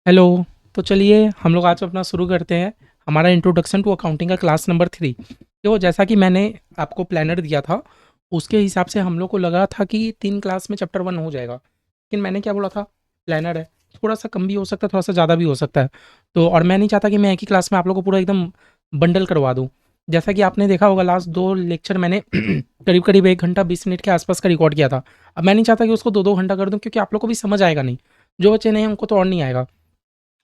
Hello. तो चलिए हम लोग आज अपना शुरू करते हैं हमारा इंट्रोडक्शन टू अकाउंटिंग का क्लास नंबर 3। तो जैसा कि मैंने आपको प्लानर दिया था, उसके हिसाब से हम लोग को लगा था कि 3 क्लास में चैप्टर 1 हो जाएगा। लेकिन मैंने क्या बोला था, प्लानर है, थोड़ा-सा कम भी हो सकता है, थोड़ा-सा ज़्यादा भी हो सकता है। तो और मैं नहीं चाहता कि मैं एक ही क्लास में आप लोगों को पूरा एकदम बंडल करवा दूँ। जैसा कि आपने देखा होगा लास्ट 2 लेक्चर मैंने करीब-करीब 1 घंटा 20 मिनट के आस-पास का रिकॉर्ड किया था। अब मैं नहीं चाहता कि उसको 2-2 घंटा कर दूँ, क्योंकि आप लोग को भी समझ आएगा नहीं। जो बच्चे नए हैं उनको तो और नहीं आएगा।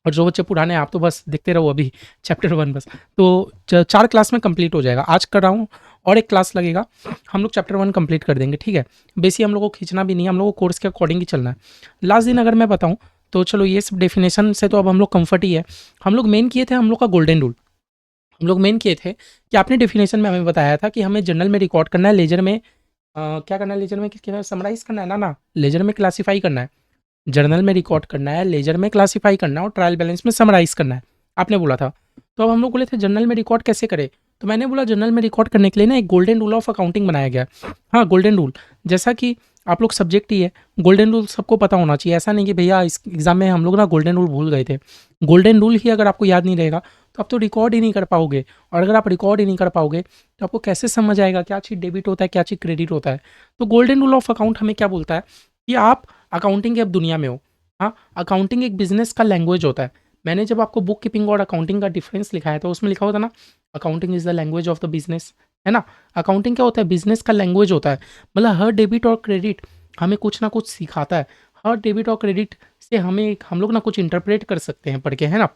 और जो बच्चे पुराने हैं आप तो बस देखते रहो अभी चैप्टर 1 बस। तो 4 क्लास में कंप्लीट हो जाएगा। आज कर रहा हूँ और 1 क्लास लगेगा, हम लोग चैप्टर 1 कंप्लीट कर देंगे, ठीक है? बेसी हम लोग को खींचना भी नहीं है, हम लोग को कोर्स के अकॉर्डिंग ही चलना है। लास्ट दिन अगर मैं बताऊँ तो चलो ये सब डेफिनेशन से तो अब हम लोग कम्फर्ट ही है। हम लोग मेन किए थे हम लोग का गोल्डन रूल। हम लोग मेन किए थे कि आपने डेफिनेशन में हमें बताया था कि हमें जर्नल में रिकॉर्ड करना है, लेजर में क्या करना है, लेजर में समराइज़ करना है ना, लेजर में क्लासिफ़ाई करना है। जर्नल में रिकॉर्ड करना है, लेजर में क्लासिफाई करना है और ट्रायल बैलेंस में समराइज़ करना है, आपने बोला था। तो अब हम लोग बोले थे जर्नल में रिकॉर्ड कैसे करें? तो मैंने बोला जर्नल में रिकॉर्ड करने के लिए ना एक गोल्डन रूल ऑफ अकाउंटिंग बनाया गया है। हाँ, गोल्डन रूल, जैसा कि आप लोग सब्जेक्ट ही है, गोल्डन रूल सबको पता होना चाहिए। ऐसा नहीं कि भैया इस एग्ज़ाम में हम लोग ना गोल्डन रूल भूल गए थे। गोल्डन रूल ही अगर आपको याद नहीं रहेगा, तो आप तो रिकॉर्ड ही नहीं कर पाओगे, और अगर आप रिकॉर्ड ही नहीं कर पाओगे, तो आपको कैसे समझ आएगा क्या चीज़ डेबिट होता है, क्या चीज़ क्रेडिट होता है? तो गोल्डन रूल ऑफ अकाउंट हमें क्या बोलता है कि आप अकाउंटिंग की अब दुनिया में हो। हाँ, अकाउंटिंग एक बिज़नेस का लैंग्वेज होता है। मैंने जब आपको बुक कीपिंग और अकाउंटिंग का डिफरेंस लिखाया था, उसमें लिखा होता ना, accounting is the language of the business, है ना? अकाउंटिंग क्या होता है? बिज़नेस का लैंग्वेज होता है। मतलब हर डेबिट और क्रेडिट हमें कुछ ना कुछ सिखाता है। हर डेबिट और क्रेडिट से हम लोग ना कुछ इंटरप्रेट कर सकते हैं पढ़ के, है ना?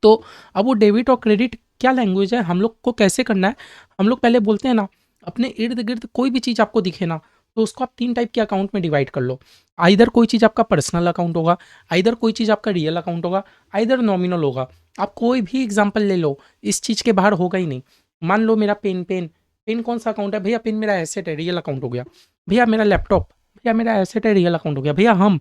तो अब वो डेबिट और क्रेडिट क्या लैंग्वेज है, हम लोग को कैसे करना है? हम लोग पहले बोलते हैं ना, अपने इर्द-गिर्द कोई भी चीज़ आपको दिखे ना, तो उसको आप 3 टाइप के अकाउंट में डिवाइड कर लो। आइदर कोई चीज़ आपका पर्सनल अकाउंट होगा, आइदर कोई चीज़ आपका रियल अकाउंट होगा, आइदर नॉमिनल होगा। आप कोई भी एग्ज़ाम्पल ले लो, इस चीज़ के बाहर होगा ही नहीं। मान लो मेरा पेन कौन-सा अकाउंट है? भैया पेन मेरा एसेट है, रियल अकाउंट हो गया। भैया मेरा लैपटॉप, भैया मेरा एसेट है, रियल अकाउंट हो गया। भैया हम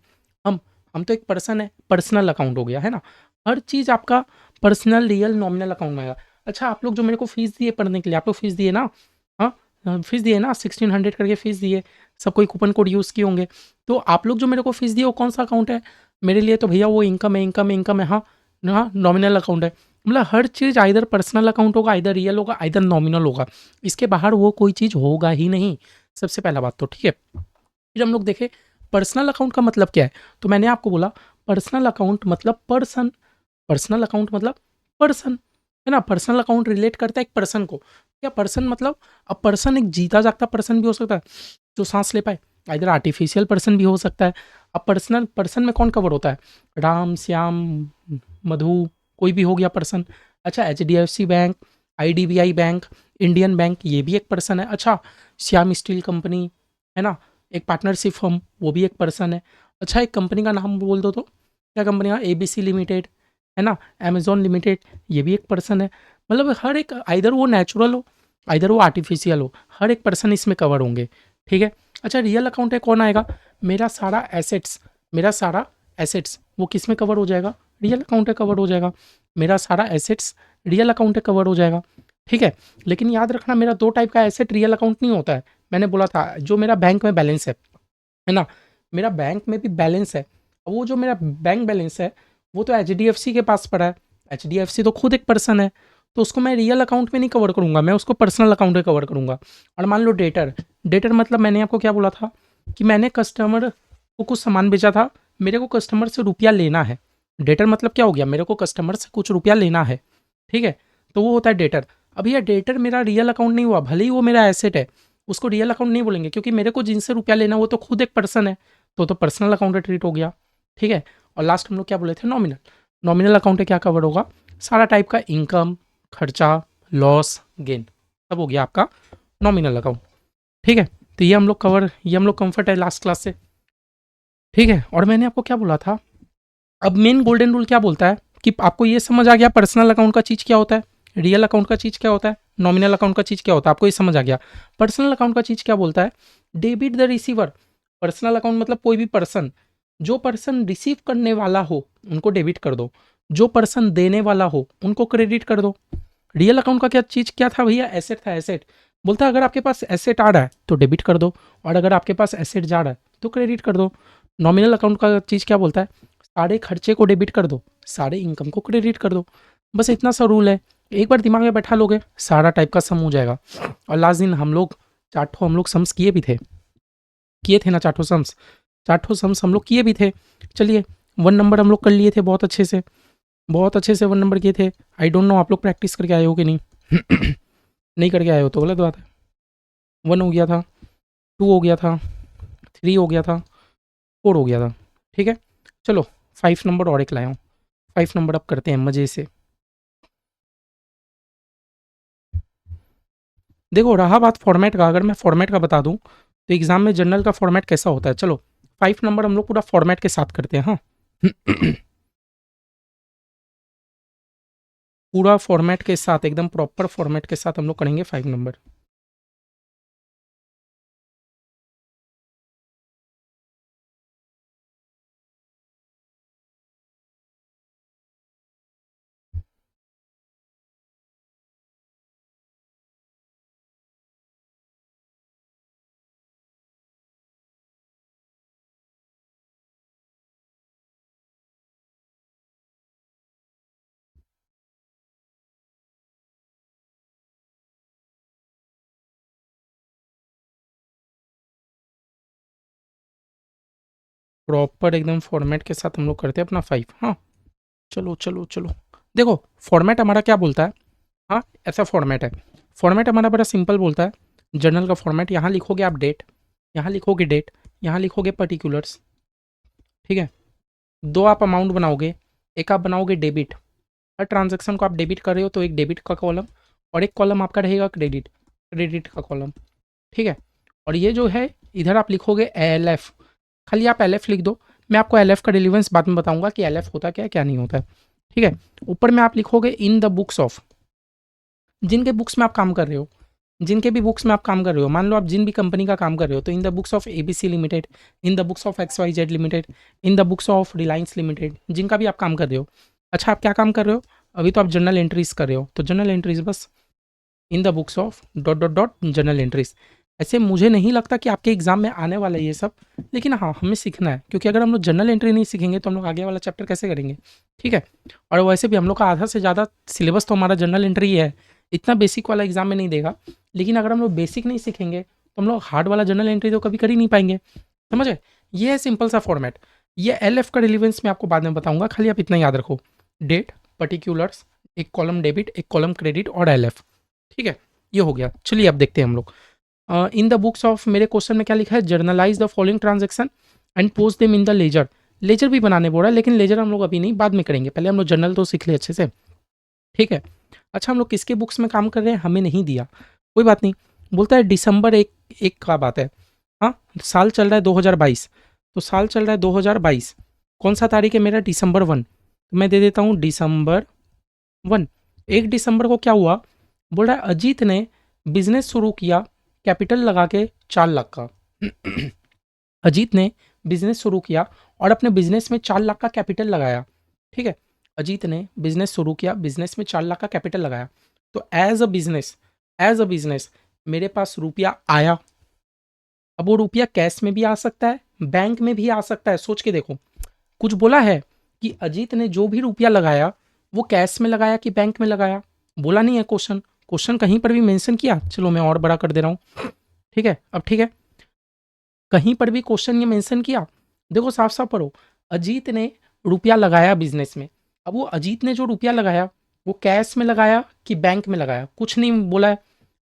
हम तो एक पर्सन है, पर्सनल अकाउंट हो गया, है ना? हर चीज़ आपका पर्सनल, रियल, नॉमिनल अकाउंट में आएगा। अच्छा, आप लोग जो मेरे को फ़ीस दिए पढ़ने के लिए, आप लोग फ़ीस दिए ना? हाँ? फ़ीस दिए ना? 1600 करके फ़ीस दिए। सब कोई कूपन कोड यूज़ किए होंगे। तो आप लोग जो मेरे को फ़ीस दिए वो कौन-सा अकाउंट है? मेरे लिए तो भैया वो इनकम है। हाँ, हाँ, नॉमिनल अकाउंट है। मतलब हर चीज़ आइदर पर्सनल अकाउंट होगा, आइदर रियल होगा, आइदर नॉमिनल होगा। इसके बाहर वो कोई चीज़ होगा ही नहीं। सबसे पहला बात तो, ठीक है? फिर हम लोग देखें पर्सनल अकाउंट का मतलब क्या है? तो मैंने आपको बोला पर्सनल अकाउंट मतलब पर्सन। पर्सनल अकाउंट मतलब पर्सन, है ना? पर्सनल अकाउंट रिलेट करता है एक पर्सन को। क्या पर्सन मतलब, अब पर्सन एक जीता जागता पर्सन भी हो सकता है, जो साँस ले पाए, आइदर आर्टिफिशियल पर्सन भी हो सकता है। अब पर्सनल पर्सन में कौन कवर होता है? राम, श्याम, मधु, कोई भी हो गया पर्सन। अच्छा, HDFC bank, IDBI bank, Indian bank, ये भी एक पर्सन है। अच्छा, श्याम स्टील कंपनी, है ना? एक पार्टनरशिप फर्म, वो भी एक पर्सन है। अच्छा, एक कंपनी का नाम बोल दो तो, क्या कंपनी का? एबीसी लिमिटेड, है ना? अमेज़न लिमिटेड, ये भी एक पर्सन है। मतलब हर एक, आइदर वो नेचुरल हो, आइदर वो आर्टिफिशियल हो, हर एक पर्सन इसमें कवर होंगे, ठीक है? अच्छा, रियल अकाउंट है, कौन आएगा? मेरा सारा एसेट्स, मेरा सारा एसेट्स वो किस में कवर हो जाएगा? रियल अकाउंट है, कवर हो जाएगा। मेरा सारा एसेट्स रियल अकाउंट है, कवर हो जाएगा, ठीक है? लेकिन याद रखना, मेरा 2 टाइप का एसेट रियल अकाउंट नहीं होता है। मैंने बोला था जो मेरा बैंक में बैलेंस है ना? मेरा बैंक में भी बैलेंस है। वो जो मेरा बैंक बैलेंस है, वो तो एचडीएफसी के पास पड़ा है। एचडीएफसी तो खुद एक पर्सन है, तो उसको मैं रियल अकाउंट में नहीं कवर करूँगा, मैं उसको पर्सनल अकाउंट में कवर करूँगा। और मान लो डेटर, डेटर मतलब मैंने आपको क्या बोला था कि मैंने कस्टमर को कुछ सामान बेचा था, मेरे को कस्टमर से रुपया लेना है। डेटर मतलब क्या हो गया? मेरे को कस्टमर से कुछ रुपया लेना है, ठीक है? तो वो होता है डेटर। अब ये डेटर मेरा रियल अकाउंट नहीं हुआ, भले ही वो मेरा एसेट है, उसको रियल अकाउंट नहीं बोलेंगे, क्योंकि मेरे को जिनसे रुपया लेना वो तो खुद एक पर्सन है, तो पर्सनल अकाउंट ट्रीट हो गया, ठीक है? और लास्ट हम लोग क्या बोले थे? नॉमिनल। नॉमिनल अकाउंट में क्या कवर होगा? सारा टाइप का इनकम, खर्चा, लॉस, गेन, सब हो गया आपका नॉमिनल अकाउंट, ठीक है? तो ये हम लोग कंफर्ट है लास्ट क्लास से, ठीक है? और मैंने आपको क्या बोला था, अब मेन गोल्डन रूल क्या बोलता है कि आपको ये समझ आ गया पर्सनल अकाउंट का चीज़ क्या होता है, रियल अकाउंट का चीज़ क्या होता है, नॉमिनल अकाउंट का चीज़ क्या होता है, आपको ये समझ आ गया। पर्सनल अकाउंट का चीज़ क्या बोलता है? Debit the receiver. Personal account मतलब कोई भी पर्सन, जो पर्सन रिसीव करने वाला हो उनको डेबिट कर दो, जो पर्सन देने वाला हो उनको क्रेडिट कर दो। रियल अकाउंट का क्या चीज़ क्या था भैया? एसेट था, एसेट। बोलता है अगर आपके पास एसेट आ रहा है तो डेबिट कर दो, और अगर आपके पास एसेट जा रहा है तो क्रेडिट कर दो। नॉमिनल अकाउंट का चीज़ क्या बोलता है? सारे खर्चे को डेबिट कर दो, सारे इनकम को क्रेडिट कर दो। बस इतना सा रूल है, एक बार दिमाग में बैठा लोगे सारा टाइप का सम हो जाएगा। और लास्ट दिन हम लोग चार्टो हम लोग सम्स किए भी थे, किए थे ना चार्टो सम्स, चार्टो सम्स हम लोग किए भी थे। चलिए 1 नंबर हम लोग कर लिए थे बहुत अच्छे से, बहुत अच्छे से 1 नंबर किए थे। आई डोंट नो आप लोग प्रैक्टिस करके आए हो कि नहीं नहीं करके आए हो तो गलत बात है। 1 हो गया था, 2 हो गया था, 3 हो गया था, 4 हो गया था। ठीक है, चलो 5 नंबर और एक लाया हूँ, 5 नंबर अब करते हैं मज़े से। देखो रहा बात फॉर्मेट का, अगर मैं फॉर्मेट का बता दूं तो एग्जाम में जनरल का फॉर्मेट कैसा होता है। चलो 5 नंबर हम लोग पूरा फॉर्मेट के साथ करते हैं। हाँ पूरा फॉर्मेट के साथ, एकदम प्रॉपर फॉर्मेट के साथ हम लोग करेंगे 5 नंबर। प्रॉपर एकदम फॉर्मेट के साथ हम लोग करते हैं अपना 5। हाँ चलो चलो चलो, देखो फॉर्मेट हमारा क्या बोलता है। हाँ ऐसा फॉर्मेट है, फॉर्मेट हमारा बड़ा सिंपल बोलता है। जर्नल का फॉर्मेट, यहाँ लिखोगे आप डेट, यहाँ लिखोगे डेट, यहाँ लिखोगे पर्टिकुलर्स। ठीक है, 2 आप अमाउंट बनाओगे, एक आप बनाओगे डेबिट, हर ट्रांजैक्शन को आप डेबिट कर रहे हो तो एक डेबिट का कॉलम, और एक कॉलम आपका रहेगा क्रेडिट, क्रेडिट का कॉलम। ठीक है, और ये जो है इधर आप लिखोगे एल एफ, खाली आप एल एफ लिख दो। मैं आपको एल एफ का रिलीवेंस बाद में बताऊंगा कि एल एफ होता क्या है क्या नहीं होता है। ठीक है, ऊपर में आप लिखोगे इन द बुक्स ऑफ, जिनके बुक्स में आप काम कर रहे हो, जिनके भी बुक्स में आप काम कर रहे हो, मान लो आप जिन भी कंपनी का काम कर रहे हो तो in the books of ABC limited, in the books of X Y Z limited, in the books of Reliance limited, जिनका भी आप काम कर रहे हो। अच्छा आप क्या काम कर रहे हो, अभी तो आप जर्नल एंट्रीज कर रहे हो तो जर्नल एंट्रीज बस इन the books of dot dot dot journal entries. ऐसे मुझे नहीं लगता कि आपके एग्जाम में आने वाला है ये सब, लेकिन हाँ हमें सीखना है, क्योंकि अगर हम लोग जर्नल एंट्री नहीं सीखेंगे तो हम लोग आगे वाला चैप्टर कैसे करेंगे। ठीक है, और वैसे भी हम लोग का आधा से ज़्यादा सिलेबस तो हमारा जर्नल एंट्री ही है, इतना बेसिक वाला एग्जाम में नहीं देगा। लेकिन अगर हम लोग बेसिक नहीं सीखेंगे तो हम लोग हार्ड वाला जर्नल एंट्री तो कभी कर ही नहीं पाएंगे। समझे, ये है सिंपल सा फॉर्मेट। ये एल एफ का रिलीवेंस मैं आपको बाद में बताऊंगा, खाली आप इतना याद रखो, डेट, पर्टिकुलर्स, एक कॉलम डेबिट, एक कॉलम क्रेडिट और एल एफ। ठीक है, ये हो गया। चलिए अब देखते हैं हम लोग इन द बुक्स ऑफ, मेरे क्वेश्चन में क्या लिखा है, journalise the following transaction and post them in the ledger. Ledger भी बनाने बोल रहा है, लेकिन लेजर हम लोग अभी नहीं, बाद में करेंगे, पहले हम लोग जर्नल तो सीख ले अच्छे से। ठीक है, अच्छा हम लोग किसके बुक्स में काम कर रहे हैं हमें नहीं दिया, कोई बात नहीं। बोलता है दिसंबर एक, एक का बात है। हाँ साल चल रहा है 2022, तो साल चल रहा है 2022, कौन सा तारीख है मेरा, December 1, तो मैं दे देता हूँ December 1। 1 दिसंबर को क्या हुआ, बोल रहा है अजीत ने बिजनेस शुरू किया कैपिटल लगा के 4 लाख का अजीत ने बिजनेस शुरू किया और अपने बिजनेस में 4 लाख का कैपिटल लगाया। ठीक है, अजीत ने बिजनेस शुरू किया, बिजनेस में 4 लाख का कैपिटल लगाया, तो एज अ बिजनेस मेरे पास रुपया आया। अब वो रुपया कैश में भी आ सकता है, बैंक में भी आ सकता है, सोच के देखो। कुछ बोला है कि अजीत ने जो भी रुपया लगाया वो कैश में लगाया कि बैंक में लगाया, बोला नहीं है क्वेश्चन, क्वेश्चन कहीं पर भी मेंशन किया। चलो मैं और बड़ा कर दे रहा हूँ। ठीक है, अब ठीक है, कहीं पर भी क्वेश्चन ये मेंशन किया, देखो साफ साफ पढ़ो, अजीत ने रुपया लगाया बिजनेस में। अब वो अजीत ने जो रुपया लगाया वो कैश में लगाया कि बैंक में लगाया, कुछ नहीं बोला है।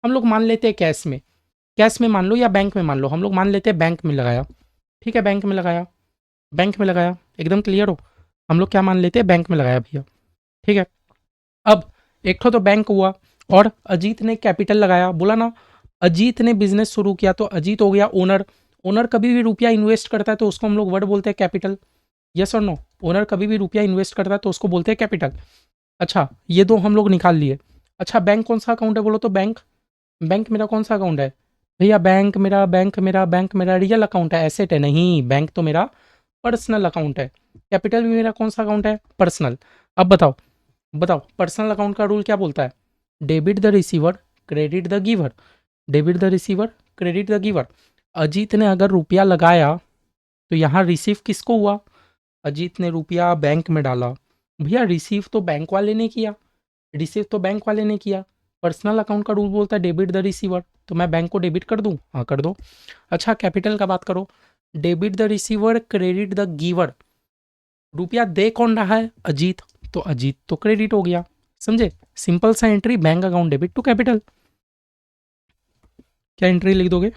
हम लोग मान लेते हैं कैश में, कैश में मान लो या बैंक में मान लो, हम लोग मान लेते हैं बैंक में लगाया। ठीक है, बैंक में लगाया, बैंक में लगाया, एकदम क्लियर हो, हम लोग क्या मान लेते हैं, बैंक में लगाया भैया। ठीक है, अब एक तो बैंक हुआ और अजीत ने कैपिटल लगाया, बोला ना अजीत ने बिजनेस शुरू किया तो अजीत हो गया ओनर। ओनर कभी भी रुपया इन्वेस्ट करता है तो उसको हम लोग वर्ड बोलते हैं कैपिटल, यस और नो। ओनर कभी भी रुपया इन्वेस्ट करता है तो उसको बोलते हैं कैपिटल। अच्छा ये दो हम लोग निकाल लिए। अच्छा बैंक कौन सा अकाउंट है बोलो तो, बैंक, बैंक मेरा कौन सा अकाउंट है भैया, बैंक मेरा रियल अकाउंट है, एसेट है नहीं, बैंक तो मेरा पर्सनल अकाउंट है। कैपिटल भी मेरा कौन सा अकाउंट है, पर्सनल। अब बताओ, बताओ पर्सनल अकाउंट का रूल क्या बोलता है, debit the receiver credit the giver, debit the receiver credit the giver. Ajit ने अगर रुपया लगाया तो यहाँ रिसीव किसको हुआ, अजीत ने रुपया बैंक में डाला। भैया रिसीव तो बैंक वाले ने किया, रिसीव तो बैंक वाले ने किया। पर्सनल अकाउंट का रूल बोलता है डेबिट द रिसीवर, तो मैं बैंक को डेबिट कर दूं? हाँ कर दो। अच्छा कैपिटल का बात करो, debit the receiver credit the giver. रुपया दे कौन रहा है? अजीत, तो अजीत तो क्रेडिट हो गया। समझे? सिंपल सा entry, bank account debit to capital. क्या एंट्री लिख दोगे?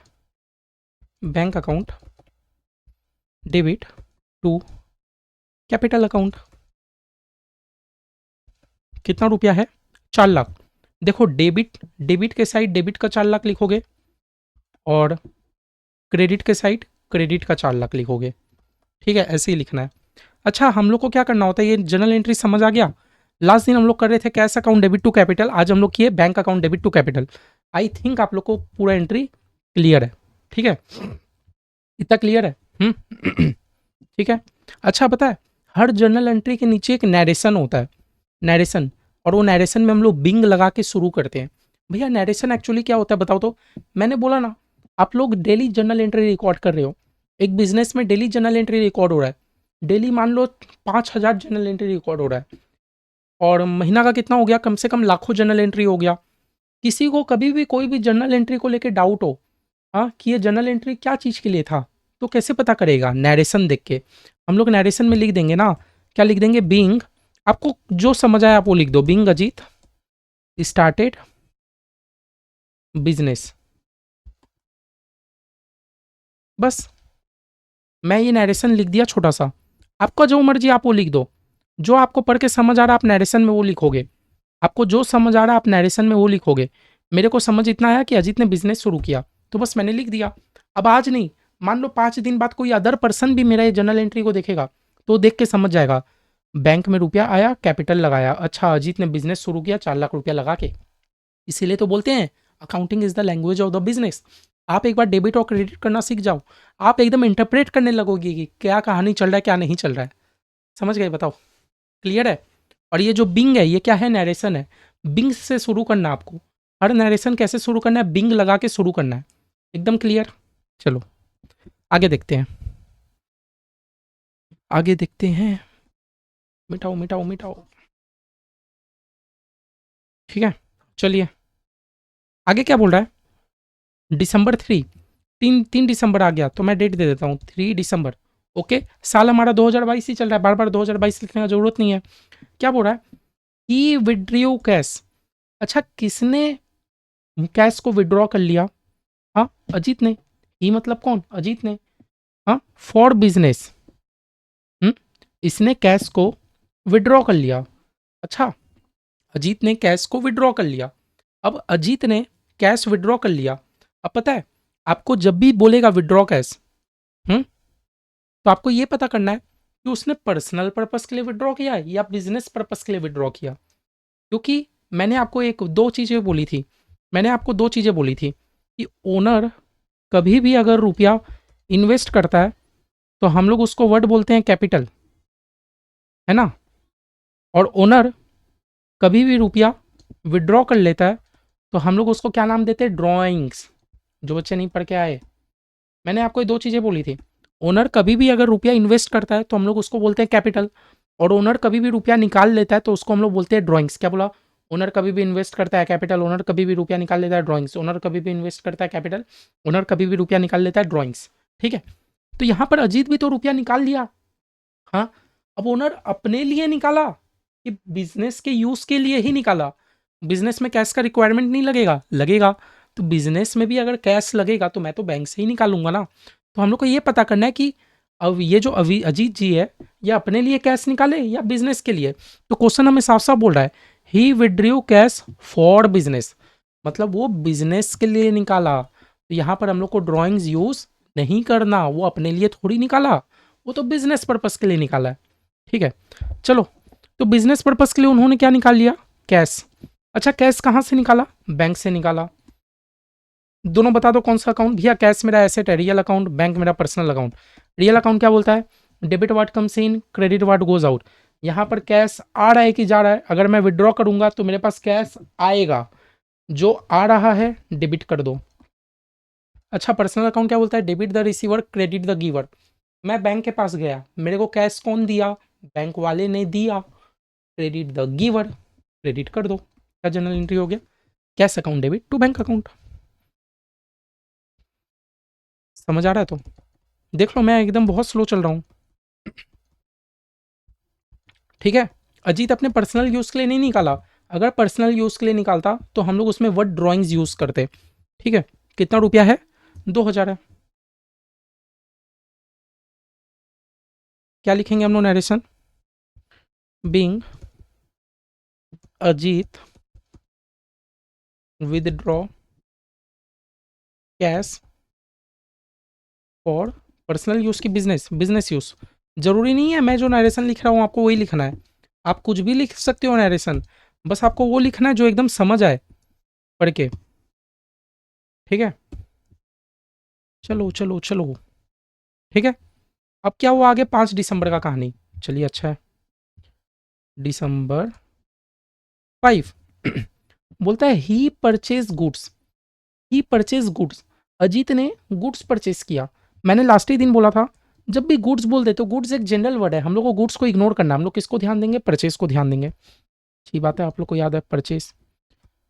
Bank account debit to capital account. कितना रुपया है? 4 लाख। देखो डेबिट, डेबिट के साइड डेबिट का 4 लाख लिखोगे और क्रेडिट के साइड क्रेडिट का 4 लाख लिखोगे। ठीक है, ऐसे ही लिखना है। अच्छा हम लोग को क्या करना होता है, ये जनरल एंट्री समझ आ गया। लास्ट दिन हम लोग कर रहे थे cash account debit to capital, आज हम लोग किए bank account debit to capital. I think आप लोग को पूरा एंट्री क्लियर है। ठीक है, इतना क्लियर है। ठीक है। अच्छा पता है हर जर्नल एंट्री के नीचे एक नैरेशन होता है, नैरेशन, और वो नैरेशन में हम लोग बिंग लगा के शुरू करते हैं। भैया नैरेशन एक्चुअली क्या होता है बताओ तो? मैंने बोला ना, आप लोग डेली जर्नल एंट्री रिकॉर्ड कर रहे हो, एक बिजनेस में डेली जर्नल एंट्री रिकॉर्ड हो रहा है, डेली मान लो 5,000 जर्नल एंट्री रिकॉर्ड हो रहा है, और महीना का कितना हो गया? कम से कम लाखों जर्नल एंट्री हो गया। किसी को कभी भी कोई भी जर्नल एंट्री को लेकर डाउट हो, हाँ कि ये जर्नल एंट्री क्या चीज़ के लिए था, तो कैसे पता करेगा? नैरेशन देख के। हम लोग नैरेशन में लिख देंगे ना, क्या लिख देंगे? बीइंग, आपको जो समझ आया आप वो लिख दो। बीइंग अजीत स्टार्टेड बिजनेस, बस मैं ये नैरेशन लिख दिया छोटा सा। आपका जो मर्जी आप वो लिख दो, जो आपको पढ़ के समझ आ रहा है आप नैरेशन में वो लिखोगे, आपको जो समझ आ रहा है आप नैरेशन में वो लिखोगे। मेरे को समझ इतना आया कि अजीत ने बिजनेस शुरू किया, तो बस मैंने लिख दिया। अब आज नहीं, मान लो 5 दिन बाद कोई अदर पर्सन भी मेरा ये जर्नल एंट्री को देखेगा, तो देख के समझ जाएगा बैंक में रुपया आया, कैपिटल लगाया, अच्छा अजीत ने बिजनेस शुरू किया 4 लाख रुपया लगा के। इसीलिए तो बोलते हैं accounting is the language of the business. आप एक बार डेबिट और क्रेडिट करना सीख जाओ, आप एकदम इंटरप्रेट करने लगोगे कि क्या कहानी चल रहा है क्या नहीं चल रहा है। समझ गए? बताओ, क्लियर है? और ये जो बिंग है ये क्या है? नरेशन है। बिंग से शुरू करना आपको, हर नरेशन कैसे शुरू करना है? बिंग लगा के शुरू करना है। एकदम क्लियर? चलो आगे देखते हैं, आगे देखते हैं। मिटाओ मिटाओ मिटाओ। ठीक है, चलिए आगे क्या बोल रहा है? December 3, 3 दिसंबर आ गया तो मैं डेट दे देता हूँ 3 दिसंबर। ओके, साल हमारा 2022 ही चल रहा है, बार बार 2022 लिखने का जरूरत नहीं है। क्या बोल रहा है? ही विड्रॉ कैश। अच्छा किसने कैश को विड्रॉ कर लिया? हाँ अजीत ने। ही मतलब कौन? अजीत ने। हाँ फॉर बिजनेस, इसने कैश को विड्रॉ कर लिया। अच्छा अजीत ने कैश को विड्रॉ कर लिया। अब अजीत ने कैश विड्रॉ कर लिया। अब पता है आपको जब भी बोलेगा विड्रॉ कैश, तो आपको ये पता करना है कि उसने पर्सनल पर्पस के लिए विड्रॉ किया है या बिजनेस पर्पस के लिए विड्रॉ किया। क्योंकि मैंने आपको एक दो चीज़ें बोली थी, मैंने आपको दो चीज़ें बोली थी कि ओनर कभी भी अगर रुपया इन्वेस्ट करता है तो हम लोग उसको वर्ड बोलते हैं कैपिटल, है ना? और ओनर कभी भी रुपया विड्रॉ कर लेता है तो हम लोग उसको क्या नाम देते हैं? ड्रॉइंग्स। जो बच्चे नहीं पढ़ के आए, मैंने आपको ये दो चीज़ें बोली थी। ओनर कभी भी अगर रुपया इन्वेस्ट करता है तो हम लोग उसको बोलते हैं कैपिटल, और ओनर कभी भी रुपया निकाल लेता है तो उसको हम लोग बोलते हैं ड्रॉइंग्स। क्या बोला? ओनर कभी भी इन्वेस्ट करता है कैपिटल, ओनर कभी भी रुपया निकाल लेता है ड्रॉइंग्स। ओनर कभी भी इन्वेस्ट करता है कैपिटल, ओनर कभी भी रुपया निकाल लेता है ड्रॉइंग्स। ठीक है, तो यहाँ पर अजीत भी तो रुपया निकाल लिया। हाँ, अब ओनर अपने लिए निकाला कि बिजनेस के यूज के लिए ही निकाला? बिजनेस में कैश का रिक्वायरमेंट नहीं लगेगा? लगेगा। तो बिजनेस में भी अगर कैश लगेगा तो मैं तो बैंक से ही निकालूंगा ना। तो हम लोग को ये पता करना है कि अब ये जो अभी अजीत जी है ये अपने लिए कैश निकाले या बिजनेस के लिए। तो क्वेश्चन हमें साफ साफ बोल रहा है ही विड्रॉ कैश फॉर बिजनेस, मतलब वो बिजनेस के लिए निकाला। तो यहाँ पर हम लोग को ड्रॉइंग्स यूज नहीं करना, वो अपने लिए थोड़ी निकाला, वो तो बिजनेस पर्पस के लिए निकाला है। ठीक है, चलो तो बिजनेस पर्पस के लिए उन्होंने क्या निकाल लिया? कैश। अच्छा कैश कहाँ से निकाला? बैंक से निकाला। दोनों बता दो कौन सा अकाउंट? भैया कैश मेरा एसेट है, रियल अकाउंट, बैंक मेरा पर्सनल अकाउंट। रियल अकाउंट क्या बोलता है? Debit watt comes in, credit what goes out. यहाँ पर कैश आ रहा है कि जा रहा है? अगर मैं विड्रॉ करूंगा तो मेरे पास कैश आएगा, जो आ रहा है डेबिट कर दो। अच्छा पर्सनल अकाउंट क्या बोलता है? Debit the receiver, credit the giver. मैं बैंक के पास गया, मेरे को कैश कौन दिया? बैंक वाले ने दिया। क्रेडिट द गिवर, क्रेडिट कर दो। क्या जनरल एंट्री हो गया? Cash account debit to bank account. समझ आ रहा है? तो देख लो, मैं एकदम बहुत स्लो चल रहा हूँ। ठीक है। अजीत अपने पर्सनल यूज़ के लिए नहीं निकाला। अगर पर्सनल यूज़ के लिए निकालता तो हम लोग उसमें वर्ड ड्राइंग्स यूज़ करते। ठीक है। कितना रुपया है? 2000 है। क्या लिखेंगे हम लोग narration? Being Ajit withdraw cash for personal use की बिजनेस यूज़। जरूरी नहीं है मैं जो नरेशन लिख रहा हूँ आपको वही लिखना है। आप कुछ भी लिख सकते हो नरेशन, बस आपको वो लिखना है जो एकदम समझ आए पढ़ के। ठीक है। चलो चलो चलो। ठीक है। अब क्या हुआ आगे? 5 दिसंबर का कहानी। चलिए अच्छा है। December 5 बोलता है ही परचेज गुड्स। ही परचेज गुड्स, अजीत ने गुड्स परचेज किया। मैंने लास्ट ही दिन बोला था, जब भी गुड्स बोल दे तो गुड्स एक जनरल वर्ड है, हम लोग को गुड्स को इग्नोर करना है। हम लोग किसको ध्यान देंगे? परचेज को ध्यान देंगे। अच्छी बात है, आप लोग को याद है परचेज।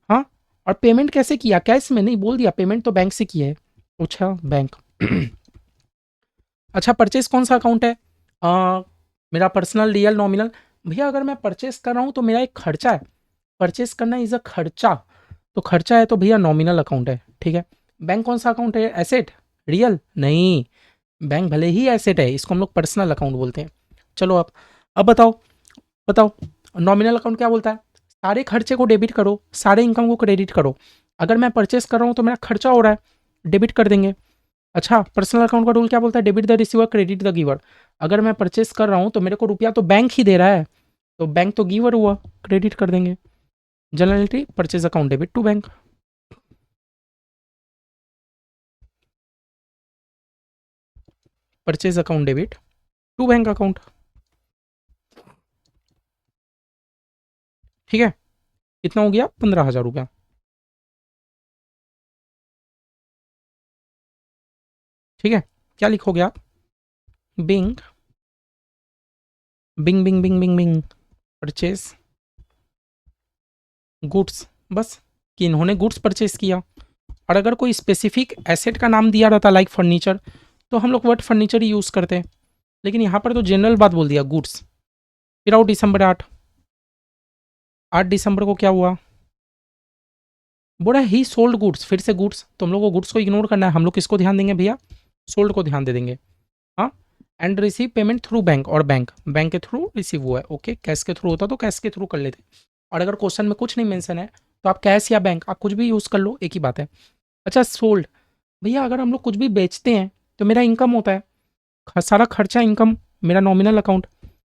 हाँ। और पेमेंट कैसे किया? कैश में नहीं, बोल दिया पेमेंट तो बैंक से किया है। अच्छा बैंक। अच्छा परचेज कौन सा अकाउंट है? मेरा पर्सनल, रियल, नॉमिनल। भैया अगर मैं परचेस कर रहा हूँ तो मेरा एक खर्चा है। परचेस करना इज अ खर्चा, तो खर्चा है तो भैया नॉमिनल अकाउंट है। ठीक है। बैंक कौन सा अकाउंट है? एसेट, रियल नहीं। बैंक भले ही एसेट है, इसको हम लोग पर्सनल अकाउंट बोलते हैं। चलो अब बताओ, बताओ नॉमिनल अकाउंट क्या बोलता है? सारे खर्चे को डेबिट करो, सारे इनकम को क्रेडिट करो। अगर मैं परचेस कर रहा हूँ तो मेरा खर्चा हो रहा है, डेबिट कर देंगे। अच्छा पर्सनल अकाउंट का रूल क्या बोलता है? Debit the receiver credit the giver. अगर मैं परचेस कर रहा हूँ तो मेरे को रुपया तो बैंक ही दे रहा है, तो बैंक तो गिवर हुआ, क्रेडिट कर देंगे। Journal entry purchase account debit to bank. Purchase account debit to bank account. ठीक है। कितना हो गया? 15,000 रुपया। ठीक है। क्या लिखोगे आप? Being being being being being being purchase goods, बस कि इन्होंने गुड्स परचेज किया। और अगर कोई स्पेसिफिक एसेट का नाम दिया रहता लाइक फर्नीचर, तो हम लोग वर्ड फर्नीचर ही यूज़ करते हैं। लेकिन यहाँ पर तो जनरल बात बोल दिया, गुड्स। फिर आओ December 8। 8 दिसंबर को क्या हुआ? बोला ही सोल्ड गुड्स, फिर से गुड्स, तो हम लोग को गुड्स को इग्नोर करना है। हम लोग किसको ध्यान देंगे भैया? सोल्ड को ध्यान दे देंगे। हाँ। And receive payment through bank, और बैंक बैंक के थ्रू रिसीव हुआ है। ओके, कैश के थ्रू होता तो कैश के थ्रू कर लेते। और अगर क्वेश्चन में कुछ नहीं मेंशन है तो आप कैश या बैंक, आप कुछ भी यूज़ कर लो, एक ही बात है। अच्छा सोल्ड, भैया अगर हम लोग कुछ भी बेचते हैं तो मेरा इनकम होता है, सारा खर्चा इनकम मेरा नॉमिनल अकाउंट।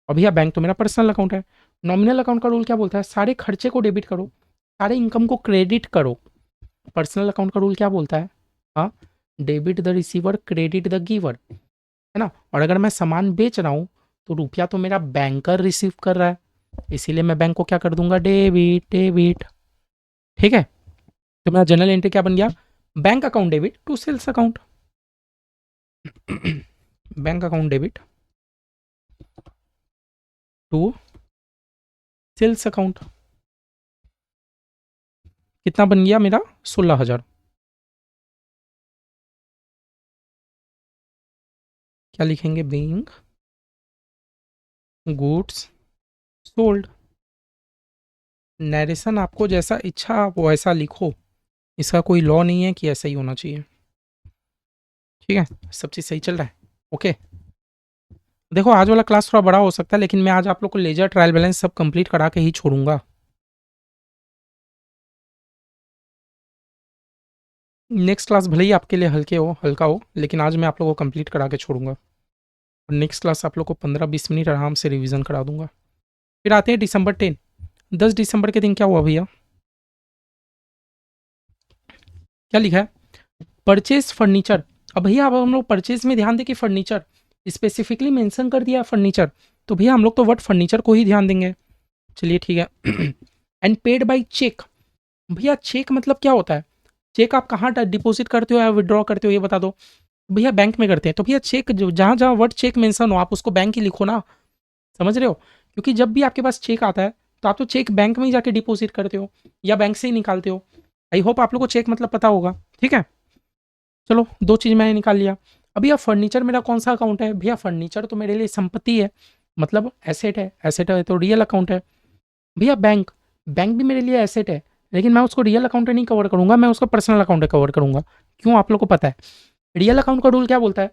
और भैया बैंक तो मेरा पर्सनल अकाउंट है। नॉमिनल अकाउंट का रूल क्या बोलता है? सारे खर्चे को डेबिट करो, सारे इनकम को क्रेडिट करो। पर्सनल अकाउंट का रूल क्या बोलता है? हाँ, debit the receiver credit the giver, है ना। और अगर मैं सामान बेच रहा हूँ तो रुपया तो मेरा बैंकर रिसीव कर रहा है, इसीलिए मैं बैंक को क्या कर दूंगा? Debit debit. ठीक है। तो मेरा जनरल एंट्री क्या बन गया? Bank account debit to sales account. Bank account debit to sales account. कितना बन गया मेरा? 16,000। क्या लिखेंगे? Being goods sold. नरेशन आपको जैसा इच्छा आप वैसा लिखो, इसका कोई लॉ नहीं है कि ऐसा ही होना चाहिए। ठीक है। सब चीज़ सही चल रहा है? ओके। देखो आज वाला क्लास थोड़ा बड़ा हो सकता है, लेकिन मैं आज आप लोग को लेजर ट्रायल बैलेंस सब कंप्लीट करा के ही छोड़ूंगा। नेक्स्ट क्लास भले ही आपके लिए हल्का हो, लेकिन आज मैं आप लोगों को कंप्लीट करा के छोड़ूंगा। और नेक्स्ट क्लास आप लोग को 15-20 मिनट आराम से रिवीजन करा दूंगा। फिर आते हैं December 10। 10 दिसंबर के दिन क्या हुआ भैया? क्या लिखा है? Purchase furniture. अब भैया अब हम लोग परचेज में ध्यान दें कि फर्नीचर स्पेसिफिकली मेंशन कर दिया फर्नीचर, तो भैया हम लोग तो वर्ड फर्नीचर को ही ध्यान देंगे। चलिए ठीक है। And paid by cheque. भैया चेक मतलब क्या होता है? चेक आप कहाँ डिपॉजिट करते हो या विड्रॉ करते हो ये बता दो। भैया बैंक में करते हैं, तो भैया चेक जो जहाँ जहाँ वर्ड चेक मेंशन हो आप उसको बैंक ही लिखो ना, समझ रहे हो? क्योंकि जब भी आपके पास चेक आता है तो आप तो चेक बैंक में ही जाके डिपॉजिट करते हो या बैंक से ही निकालते हो। आई होप आप लोग को चेक मतलब पता होगा, ठीक है? चलो 2 चीज़ मैंने निकाल लिया। अभी अब फर्नीचर मेरा कौन सा अकाउंट है? भैया फर्नीचर तो मेरे लिए संपत्ति है, मतलब एसेट है तो रियल अकाउंट है। भैया बैंक, बैंक भी मेरे लिए एसेट है, लेकिन मैं उसको रियल अकाउंट में नहीं कवर करूँगा, मैं उसको पर्सनल अकाउंट में कवर करूँगा। क्यों आप लोग को पता है? रियल अकाउंट का रूल क्या बोलता है?